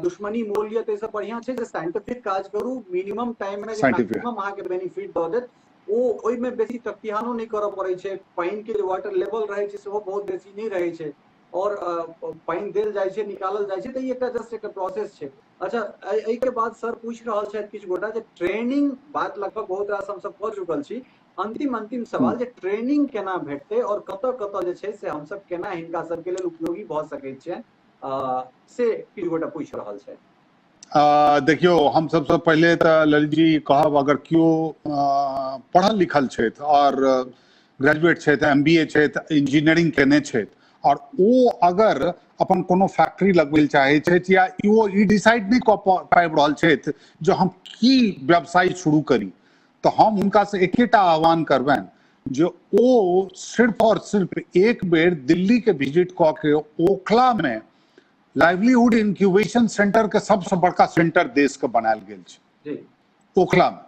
दुश्मनी मोल ये ताहिसँ बढ़िया छै जे साइंटिफिक काज करू, मिनिमम टाइम में जे मैक्सिमम अहाँ के बेनिफिट दऽ देत। ओ ओहिमे बेसी तख्तियानो नहीं करऽ पड़ै छै, पानि के जे वाटर लेवल रहै छै सेहो बहुत बेसी नहीं रहै छै और पानि देल जाइ छै निकालल जाइ छै। तऽ ई एकटा जस्ट एकटा प्रोसेस छै। अच्छा, एहि के बाद सर पूछ रहल छथि किछु गोटा जे ट्रेनिंग बात लगभग बहुत रास हम सब कऽ चुकल छी, अंतिम सवाल जे ट्रेनिंग केना भेटतै और कतऽ कतऽ जे छै से हम सब केना हिनका सबके लेल उपयोगी भऽ सकैत छियनि, से किछु गोटा पूछि रहल छथि। देखियो, हम सबसे पहले तो ललित जी कहब अगर क्यों पढ़ल लिखल छथि और ग्रेजुएट छथि, MBA छथि, इंजीनियरिंग केने छथि और वो अगर अपन कोनो फैक्ट्री लगबै चाहे छथि या वो ई डिसाइड नहीं कऽ पाबि रहल छथि जो हम की व्यवसाय शुरू करी, तो हम हुनका से एकेटा आह्वान करबनि जे ओ सिर्फ और सिर्फ एक बेर दिल्ली के विजिट कऽ के ओखला में लाइवलीहुड इंक्यूबेशन सेंटर के सबसे बड़का सेंटर देश के बनायल गेल छै ओखला में।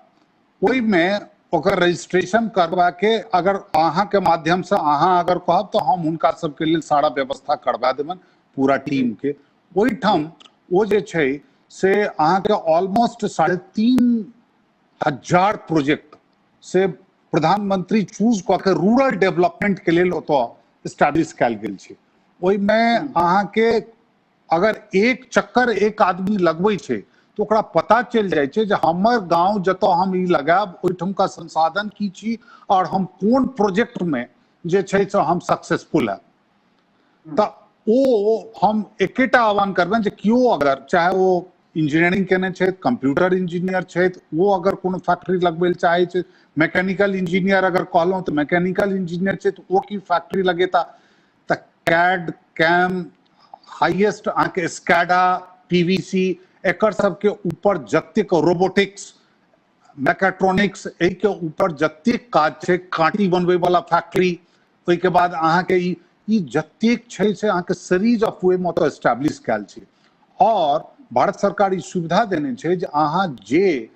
ओहि में ओकर रजिस्ट्रेशन करवा के अगर अहाँ के माध्यम से अहाँ अगर कहब तो हम हुनका सबके लेल सारा व्यवस्था करवा देबनि पूरा टीम के। ओहि ठाम वो जे छै से अहाँ के ऑलमोस्ट 3,500 प्रोजेक्ट से प्रधानमंत्री चूज कऽ के रूरल डेवलपमेंट के लेल ओतऽ एस्टैब्लिश कयल गेल छै। ओहि में अहाँ के अगर एक चक्कर एक आदमी लगबै छै तो ओकरा पता चल जाए छै जे हमर गांव जतऽ हम ई लगाब ओहिठाम का संसाधन की छी और हम कोन प्रोजेक्ट में जे छै से हम सक्सेसफुल है। तऽ ओ हम एकेटा आह्वान करबनि जे केओ अगर चाहे वो इंजीनियरिंग केने छथि, कंप्यूटर इंजीनियर छथि, वो अगर कोनो फैक्ट्री लगबै लए चाहे छै, मैकेनिकल इंजीनियर अगर कहलहुँ तऽ मैकेनिकल इंजीनियर छै तऽ वो की फैक्ट्री लगेता, तऽ कैड कैम हाईएस्ट आके स्कैडा PVC एकर सबके ऊपर जतेक रोबोटिक्स मैकेट्रॉनिक्स एहि के ऊपर जतेक काज छै, कांटी बनबै वाला फैक्ट्री, ओहि के बाद अहाँ के ई जतेक छै से अहाँ के सीरीज ऑफ वे में तो एस्टैब्लिश कयल छै। और भारत सरकार ई सुविधा देने छै जे अहाँ जे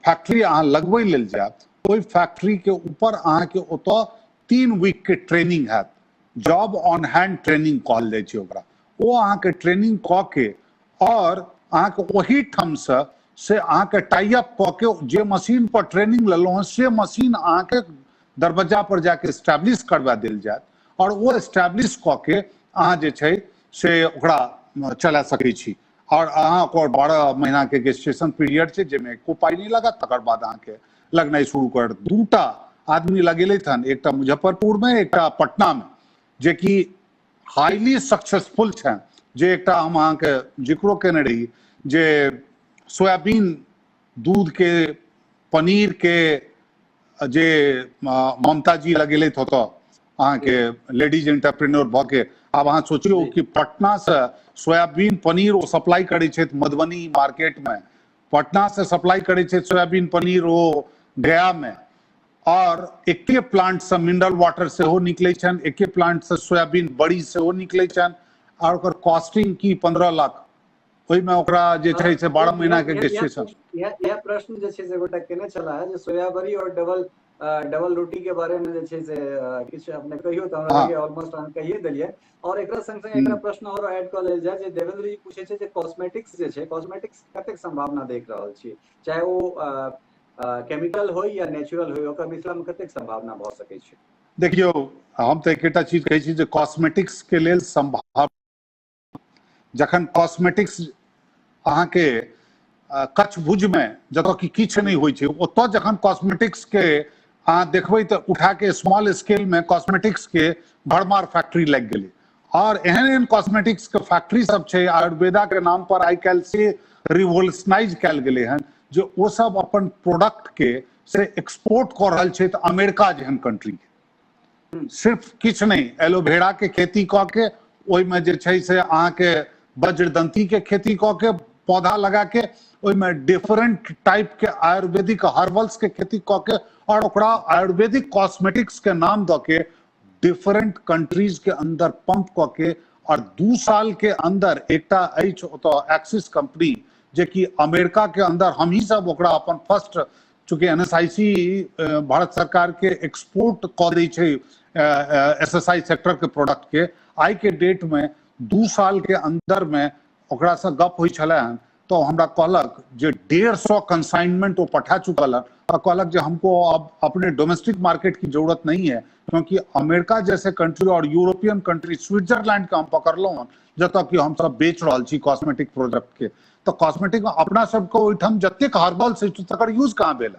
फैक्ट्री अहाँ लगबै लेल जायब ओहि फैक्ट्री के ऊपर अहाँ के ओतऽ 3 वीक के ट्रेनिंग हैत, जॉब ऑन हैंड ट्रेनिंग कहल जाइ छै ओकरा। वो अहाँ के ट्रेनिंग कऽ के और अहाँ के वही ठाम से अहाँ के टाई अप कऽ के जे मशीन पर ट्रेनिंग लेलहुँ हैं से मशीन अहाँ के दरवाजा पर जाके एस्टैब्लिश करवा देल जायत और वो एस्टैब्लिश कऽ के अहाँ जे छै से ओकरा चला सकै छी। और अहाँ ओकर 12 महीना के गेस्टेशन पीरियड छै जाहिमे एको पाई नहीं लागत, तकर बाद अहाँ के लगनाइ शुरू कर। 2टा आदमी लगेलथि हन, एकटा मुजफ्फरपुर में एकटा पटना में, जे कि हाईली सक्सेसफुल छनि। जे एकटा हम अहाँ के जिक्रो केने रही जे सोयाबीन दूध के पनीर के जे ममता जी लगेलथि होतऽ अहाँ के लेडीज एंटरप्रेन्योर भऽ के। आब अहाँ सोचियौ कि पटना से सोयाबीन पनीर वो सप्लाई करै छथि मधुबनी मार्केट में, पटना से सप्लाई करै छथि सोयाबीन पनीर वो गया में, और एके प्लांट से मिनरल वाटर सेहो निकलै छनि, एके प्लांट से सोयाबीन बड़ी सेहो निकलै छनि और ओकर कॉस्टिंग की 15 लाख, ओहि में ओकरा जे छै से 12 महीना के गेस्टेशन। यह प्रश्न जे छै से गोटा केने छला है जे सोयाबड़ी और डबल रोटी के बारे में जे छै से किछु अपने कहियो तऽ हमरा लगे ऑलमोस्ट अहाँ कहिए देलिए। और एकरा संग संग एकरा प्रश्न और ऐड कऽ लेल जाय जे देवेंद्र जी पूछे छै जे कॉस्मेटिक्स जे छै, कॉस्मेटिक्स कतेक संभावना देख रहल छी, चाहे वो केमिकल हो या नेचुरल हो, ओकर मिथिला में कतेक संभावना भऽ सकै छै? देखियो, हम तो एकटा चीज कहै छी जे कॉस्मेटिक्स के लेल संभाव, जखन कॉस्मेटिक्स अहाँके कच्छ भुज में जतऽ कि किछु नहीं होइ छै, ओतऽ जखन कॉस्मेटिक्स के अहाँ देखबै तऽ उठा के स्मॉल स्केल में कॉस्मेटिक्स के भरमार फैक्ट्री लग गेलै, और एहन एहन कॉस्मेटिक्स के फैक्ट्री सब छै आयुर्वेदा के नाम पर आइ काल्हि से रिवोल्यूशनाइज कयल गेलै हन, जे ओ सब अपन प्रोडक्ट के से एक्सपोर्ट कऽ रहल छै तऽ अमेरिका जेहन कंट्री के। सिर्फ किछु नहीं, एलोवेरा के खेती कऽ के ओहिमे जे छै से अहाँके वज्रदंती के खेती कऽ के पौधा लगा के ओहिमे डिफरेंट टाइप के आयुर्वेदिक हर्बल्स के खेती कऽ के और ओकरा आयुर्वेदिक कॉस्मेटिक्स के नाम दऽ के डिफरेंट कंट्रीज के अंदर पंप कऽ के, और 2 साल के अंदर एकटा अछि ओतऽ एक्सिस कंपनी जे कि अमेरिका के अंदर हम ही सब ओकरा अपन फर्स्ट, चूंकि NSIC भारत सरकार के एक्सपोर्ट कऽ दै छै SSI सेक्टर के प्रोडक्ट के, आई के डेट में 2 साल के अंदर में ओकरा से गप होइ छलै हन, तो हमरा कहलक जे 150 कंसाइनमेंट वो पठा चुकल है, और कहलक जे हमको अब अपने डोमेस्टिक मार्केट की जरूरत नहीं है, क्योंकि अमेरिका जैसे कंट्री और यूरोपियन कंट्री, स्विट्जरलैंड के हम पकड़लहुँ हन जतऽ कि हम सब बेच रहल छी कॉस्मेटिक प्रोडक्ट के। तो कॉस्मेटिक में अपना सबके ओहिठाम जतेक हर्बल छै तकर यूज कहाँ भेल,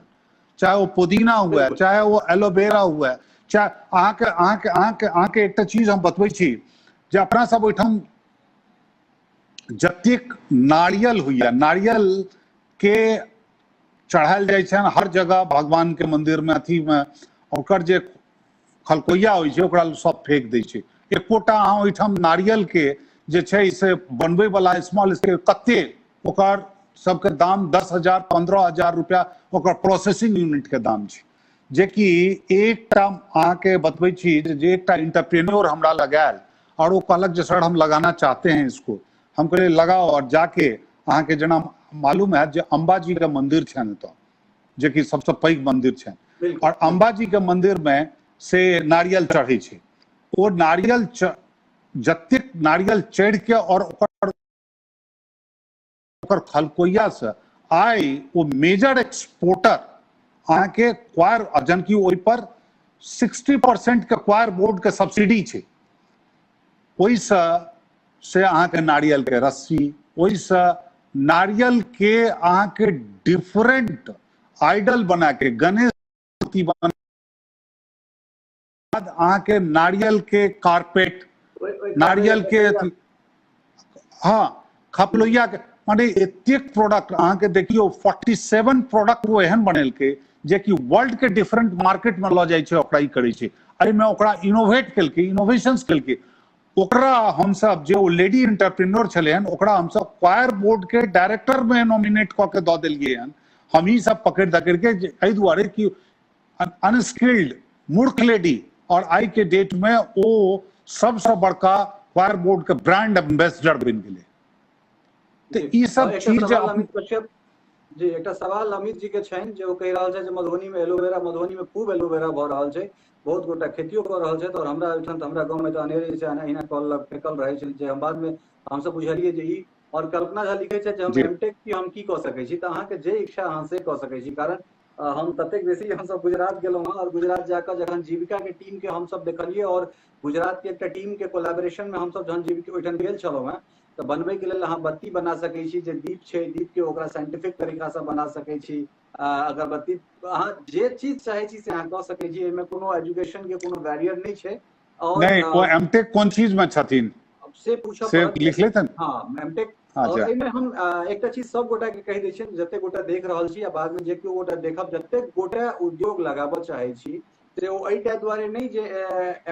चाहे वो पुदीना हुआ, चाहे वो एलोवेरा हुआ, चाहे अहाँके एकटा चीज हम बतबै छी जे अपना सब ओहिठाम जतेक नारियल हुई, नारियल के चढ़ायल जाइ छै हर जगह भगवान के मंदिर में, अथी में, ओकर जे खलकोइया होइ छै ओकरा सब फेंक दै छै। एकोटा अहाँ ओहिठाम नारियल के जे छै से बनबै वाला स्मॉल स्केल कते ओकर सबके दाम 10,000 15,000 रुपया ओकर प्रोसेसिंग यूनिट के दाम छै, जे कि एकटा अहाँके बतबै छी जे एकटा इंटरप्रेन्योर हमरा लगायल और वो कहलक जे सर हम लगाना चाहते हैं इसको, हम कहलिए लगाओ, और जाके अहाँके जेना मालूम है जे अंबाजी के मंदिर छनि एतऽ, जे कि सबसे पैघ मंदिर छनि, और अंबाजी के मंदिर में से नारियल चढ़ै छै, ओ नारियल जतेक नारियल चढ़ के और ओकर खलकोइया से आइ वो मेजर एक्सपोर्टर अहाँके क्वायर, जनकि ओहि पर 60% के क्वायर बोर्ड के सब्सिडी छै, ओहिसँ से अहाँके नारियल के रस्सी, ओहिसँ नारियल के अहाँके डिफरेंट आइडल बना के गणेश मूर्ति बना, अहाँके नारियल के कारपेट, नारियल के हाँ खपलोइया के, माने एतेक प्रोडक्ट अहाँके देखियो 47 प्रोडक्ट वो एहन बनेलकै जे कि वर्ल्ड के डिफरेंट मार्केट में लऽ जाइ छै, ओकरा ई करै छै, एहिमे ओकरा इनोवेट केलकै, इनोवेशंस केलकै, ओकरा हम सब जे ओ लेडी एंटरप्रेन्योर छलै हन ओकरा हम सब क्वायर बोर्ड के डायरेक्टर में नॉमिनेट कऽ के दऽ देलियै हन, हम ही सब पकड़ दकड़ के, एहि दुआरे कि अनस्किल्ड मूर्ख लेडी, और आई के डेट में वो सबसे बड़का क्वायर बोर्ड के ब्रांड एम्बेसडर बन गेलै। तो ई सब चीज अमित कश्यप जी, एकटा सवाल अमित जी के छनि जे ओ कहि रहल छै जे मधुबनी में एलोवेरा, मधुबनी में खूब एलोवेरा भऽ रहल छै, बहुत गोटा खेतियो कऽ रहल छै, और हमरा ओहिठाम तऽ हमरा गाँव में तऽ अनेरे छै अहिना कल फेकल रहै छै, जे हम बाद में हमसब बुझलियै जे ई, और कल्पना झा लिखै छै जे हम एमटेक की हम की कऽ सकै छी, तऽ अहाँके जे इच्छा अहाँ से कऽ सकै छी, कारण हम ततेक बेसी हमसब गुजरात गेलहुँ हँ, और गुजरात जाकर जखन जीविका के टीम के हमसब देखलियै, और गुजरात के एकटा टीम के कोलैबोरेशन में हमसब जखन जीविका ओहिठाम गेल छलहुँ हँ, तऽ बनबै के लेल अहाँ बत्ती बना सकै छी, जे दीप छै दीप के ओकरा साइंटिफिक तरीका से बना सकै छी, अगरबत्ती अहाँ जे चीज चाहै छी से अहाँ कऽ सकै छी, एहिमे कोनो एजुकेशन के कोनो बैरियर नहीं छै। और नहीं वो एमटेक कोन चीज में छथिन से पूछब से लिख लेतन, हाँ एमटेक, और एहिमे हम एकटा चीज सब गोटा के कहि दै छियनि, जते गोटा देख रहल छी या बाद में जे केओ गोटा देखब, जते गोटा उद्योग लगाबऽ चाहै छी से ओ एहिटा दुआरे नहीं जे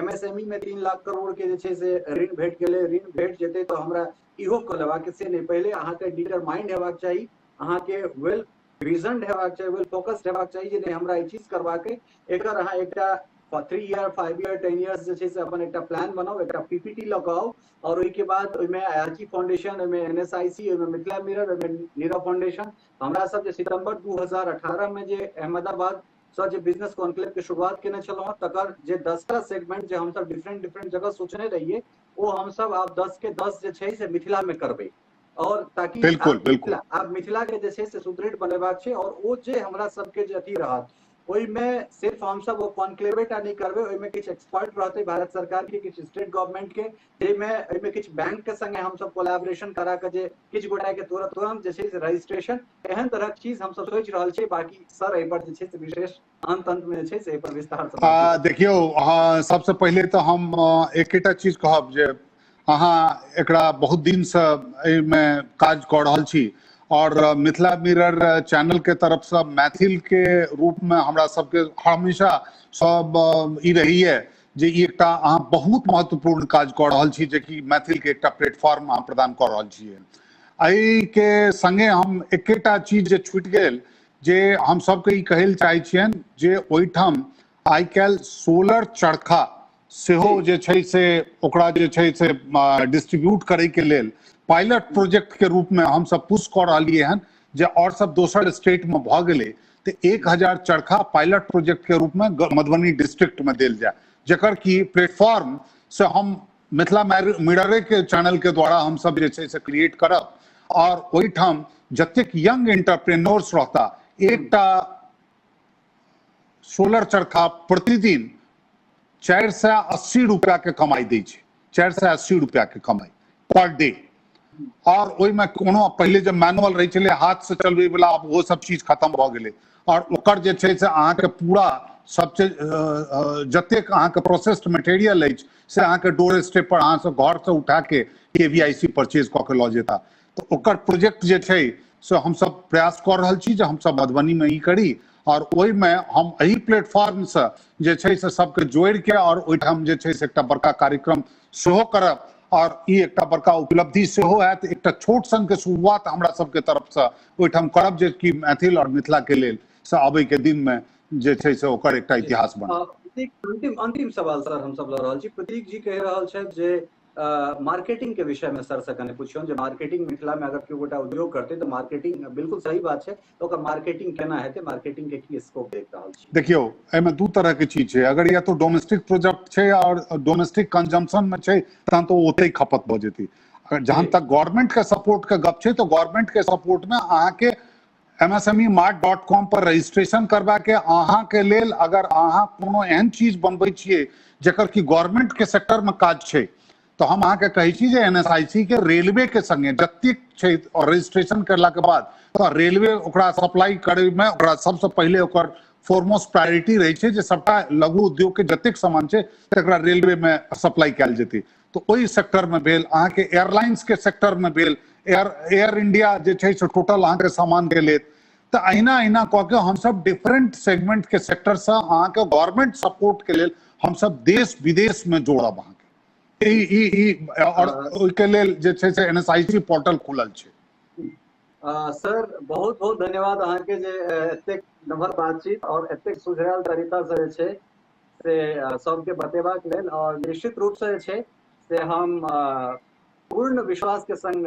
MSME में 3 लाख करोड़ के जे छै से ऋण भेट गेलै, ऋण भेट जेतै तऽ हमरा इहो कऽ लेबाक से नहीं, पहले अहाँके डिटरमाइंड हेबाक चाही, अहाँके वेल रीजन्ड हेबाक चाही, वेल फोकस्ड हेबाक चाही, जे नहीं हमरा ई चीज करबाक है, एकर अहाँ एकटा 3 ईयर 5 ईयर 10 ईयर्स जे छै से अपन एकटा प्लान बनाओ, एकटा PPT लगाओ, और ओहिके बाद ओहिमे आरकी फाउंडेशन, ओहिमे NSIC, ओहिमे मिथिला मिरर, ओहिमे नीरव फाउंडेशन, हमरा सब जे सितंबर 2018 में जे अहमदाबाद से जे बिजनेस कॉन्क्लेव के शुरुआत केने छलहुँ हँ, तकर जे 10टा सेगमेंट जे हम सब डिफरेंट जगह सोचने रहिए, वो हम सब आब 10 के 10 जे छै से मिथिला में करबै, और ताकि बिल्कुल आब मिथिला के जे छै से सुदृढ़ बनेबाक छै, और ओ जे हमरा सबके जे अथी रहत ओहि में सिर्फ हम सब वो कॉन्क्लेवेटा नहीं करबे, ओहि में किछ एक्सपर्ट रहते भारत सरकार के, किछ स्टेट गवर्नमेंट के, जे में ओहि में किछ बैंक के संगे हम सब कोलैबोरेशन करा के जे किछ गोटा के तुरंत जे छै से रजिस्ट्रेशन एहन तरह के चीज हम सब सोच रहल छी। बाकी सर एहि पर जे छै से विशेष अंत में जे छै से एहि पर विस्तार से देखियो, हाँ, सबसे पहले तो हम एकेटा चीज कहब जे अहाँ एकरा बहुत दिन से एहिमे काज कऽ रहल छी और मिथिला मिरर चैनल के तरफ से मैथिल के रूप में हमरा सबके हमेशा सब ई रही है जे ई एकटा अहाँ बहुत महत्वपूर्ण काज कऽ रहल छी, जे कि मैथिल के एकटा प्लेटफॉर्म अहाँ प्रदान कऽ रहल छियै। एहि के संगे हम एकेटा चीज जे छूटि गेल, जे हम सबके ई कहै चाहै छियनि जे ओहिठाम आइ काल्हि सोलर चरखा सेहो जे छै से ओकरा जे छै से डिस्ट्रीब्यूट करे के लेल पायलट प्रोजेक्ट के रूप में हम सब पुश कऽ रहलियै हन, जे और सब दोसर स्टेट में भऽ गेलै तऽ 1000 चरखा पायलट प्रोजेक्ट के रूप में मधुबनी डिस्ट्रिक्ट में देल जाए, जेकर की प्लेटफॉर्म से हम मिथिला मिरर के चैनल के द्वारा हम सब जे छै से क्रिएट करब और ओहिठाम जतेक यंग एंटरप्रेन्योर्स रहता एकटा सोलर चरखा प्रतिदिन 480 रुपया के कमाई दै छै, 480 रुपया के कमाई पर डे। और ओहि में कोनो पहले जब मैनुअल रही चले हाथ से चलबे वाला, अब वो सब चीज खत्म भ गेले और ओकर जे छै से अहाँ के पूरा सब जतेक अहाँ के प्रोसेस्ड मटेरियल अछि से अहाँ के डोर स्टेप पर अहाँ से घर से उठा के केवीआईसी परचेज क के ल जेता। तो ओकर प्रोजेक्ट जे छै से हम सब प्रयास कर रहल छी जे हम सब मधुबनी में ई करी और ओहि में हम एही प्लेटफॉर्म से जे छै से सबके जोड़ के और ओहिठाम जे छै से एकटा बड़का कार्यक्रम सेहो करब और ई एकटा बड़का उपलब्धि सेहो हैत। एकटा छोट सन के शुरुआत हमरा सबके तरफ से ओहिठाम करब, जे कि मैथिल और मिथिला के लेल से आबै के दिन में जे छै से ओकर एकटा इतिहास बनत। अंतिम सवाल सर हम सब ल रहल छी। प्रतीक जी कह रहल छथि जे मार्केटिंग के विषय में सर से कने पूछियौ जे मार्केटिंग मिथिला में अगर केओ गोटा उद्योग करते तो मार्केटिंग बिल्कुल सही बात है, तो ओकर मार्केटिंग केना हेतै, मार्केटिंग के की स्कोप देख रहल छी? देखियो, एमे दू तरह के चीज है, अगर या तो डोमेस्टिक प्रोडक्ट है और डोमेस्टिक कंजम्पशन में है तहन तो ओते ही खपत भ जेती। जहां तक गवर्नमेंट के सपोर्ट के गप है तो गवर्नमेंट के सपोर्ट में अहाँ के msmemart.com पर रजिस्ट्रेशन करवा के अहाँ के लेल अगर अहाँ कोनो एहन चीज बनबै छियै जेकर कि गवर्नमेंट के सेक्टर में काज छै तो हम अहाँ के कहै छी जे एनएसआईसी के रेलवे के संगे जतेक छै और रजिस्ट्रेशन करला के बाद तो रेलवे ओकरा सप्लाई करे में ओकरा सबसे पहले ओकर फॉरमोस्ट प्रायोरिटी रही है जे सबटा लघु उद्योग के जतेक सामान छै तकरा रेलवे में सप्लाई कैल जेतै। तो ओहि सेक्टर में भेल, अहाँ के एयरलाइंस के सेक्टर में भेल, एयर इंडिया जे छै से टोटल अहाँ के सामान के लेत। तो अहिना अहिना कह के हम सब डिफरेंट सेगमेंट के सेक्टर से अहाँ के गवर्नमेंट सपोर्ट के लेल हम सब देश विदेश में जोड़ब अहाँ के और ओके लेल जे छै से एनएसआईसी पोर्टल खुलल छै। सर बहुत बहुत धन्यवाद अहाँ के जे एतेक नम्हर बातचीत और एतेक सुझायल तरीका से जे छै से सबके बतेबाक लेल, और निश्चित रूप से जे छै से हम पूर्ण विश्वास के संग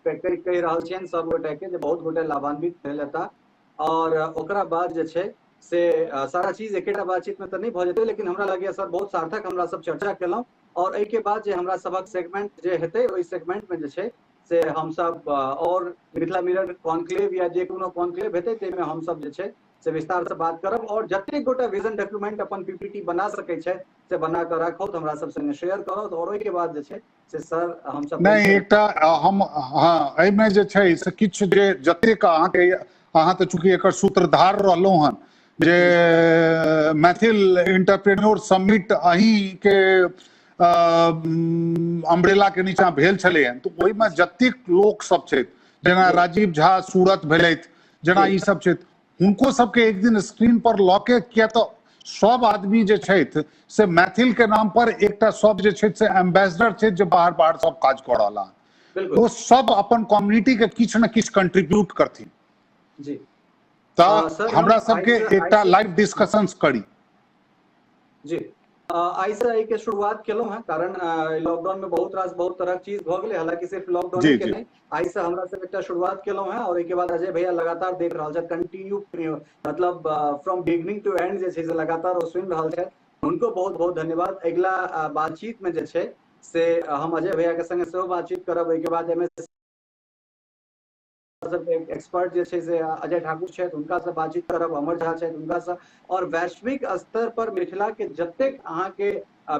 कहि रहल छियनि सब गोटे के जे बहुत गोटे लाभान्वित भेल हेता और ओकरा बाद जे छै से सारा चीज एकेटा बातचीत में तो नहीं भ जेतै, लेकिन हमरा लगैया सर बहुत सार्थक हमरा सब चर्चा केलहुं और एहि के बाद जे हमरा सबक सेगमेंट जे हेतै ओहि सेगमेंट में जे छै से हम सब और मिथिला मिरर कॉन्क्लेव या जे कोनो कॉन्क्लेव हेतै ताहिमे हम सब जे छै से विस्तार से बात करब और जतेक गोटा विजन डॉक्यूमेंट अपन पीपीटी बना सकै छै से बना के राखौत, हमरा सब संगे शेयर करौत और ओहि के बाद जे छै से सर हम सब नहीं एकटा हम हाँ एहि में जे छै से किछ जे जतेक अहाँ के अहाँ तो चूंकि एकर सूत्रधार रहलहुं हन जे मैथिल एंटरप्रेन्योर समिट अहीं के अम्ब्रेला के नीचा भेल छलै हन, तो ओहि में जतेक लोक सब छै जेना राजीव झा सूरत भेलैथ, जेना ई सब छै हुनको सबके एक दिन स्क्रीन पर लऽ के, किया तो सब आदमी जे छथि से मैथिल के नाम पर एकटा सब जे छै से एम्बेसडर छै जे बाहर बाहर सब काज कऽ रहला, वो सब अपन कम्युनिटी के किछ न किछ कंट्रीब्यूट करथिन जी। तो हमरा सबके एकटा लाइव डिस्कशंस करी जी। आई से आई के शुरुआत केलहुं हैं, कारण लॉकडाउन में बहुत तरह चीज भ गेलै, हालांकि सिर्फ लॉकडाउन के नहीं आई से हमरा सब एकटा शुरुआत केलहुं हैं और के बाद अजय भैया लगातार देख रहल छै, कंटिन्यू मतलब फ्रॉम बिगिनिंग टू एंड जे छै से लगातार ओ सुनि रहल छै, उनको बहुत बहुत धन्यवाद। अगला बातचीत में जे छै से हम अजय भैया के संगे सेहो बातचीत करब, ओहि के बाद एमएस सब एक्सपर्ट जे छै से अजय ठाकुर छथि हुनका से बातचीत करब, अमर झा छथि हुनका से, और वैश्विक स्तर पर मिथिला के जतेक अहाँ के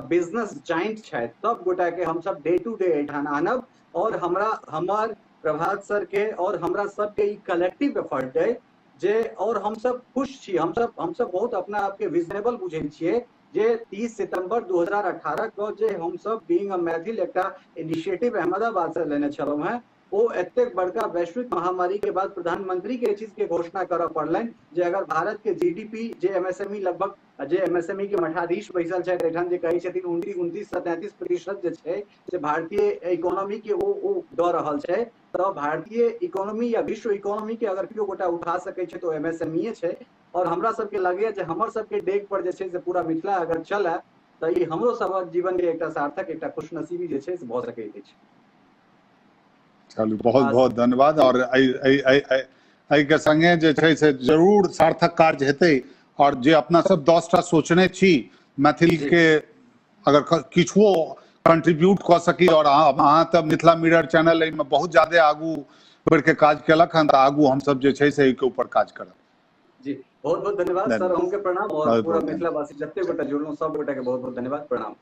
बिजनेस जाइंट छथि सब गोटा के हम सब डे टू डे एठान आनब, और हमर प्रभात सर के और हमरा सब के ई कलेक्टिव एफर्ट है जे, और हम सब खुश छी, हम सब बहुत अपना आप के विजनेबल बुझै छियै जे 30 सितंबर 2018 को जे हम सब बीइंग अ मैथिल एकटा इनिशिएटिव अहमदाबाद से लेने छलहुं हैं, वो एतेक बड़का वैश्विक महामारी के बाद प्रधानमंत्री के चीज के घोषणा करऽ पड़लनि जे अगर भारत के जीडीपी जे एमएसएमई लगभग जे एमएसएमई के मठाधीश बैसल छथि एठान जे कहै छथिन 29 से 33% जे छै से भारतीय इकोनॉमी के ओ दऽ रहल छै, तऽ भारतीय इकोनॉमी या विश्व इकोनॉमी के अगर केओ गोटा उठा सकै छै तो एमएसएमई छै, और हमरा सबके लगैया जे हमर सबके डेग पर जे छै से पूरा मिथिला अगर चलै तऽ ई हमरो सबक जीवन के एकटा सार्थक एकटा खुशनसीबी जे छै से भऽ सकैत अछि। चलू बहुत बहुत धन्यवाद, और एहि के संगे जे छै से जरूर सार्थक कार्य हेतै, और जे अपना सब 10टा सोचने छी मैथिल के अगर किछुओ कंट्रीब्यूट कऽ सकी, और अहाँ तऽ मिथिला मिरर चैनल एहिमे बहुत ज्यादा आगू बढ़ि के काज केलक हन, तऽ आगू हम सब जे छै से एहिके ऊपर काज करब। जी बहुत बहुत धन्यवाद सर, अहूँ के प्रणाम, और बहुत पूरा बहुत मिथिलावासी जते गोटा जुड़लहुँ सब गोटा के बहुत बहुत धन्यवाद, प्रणाम।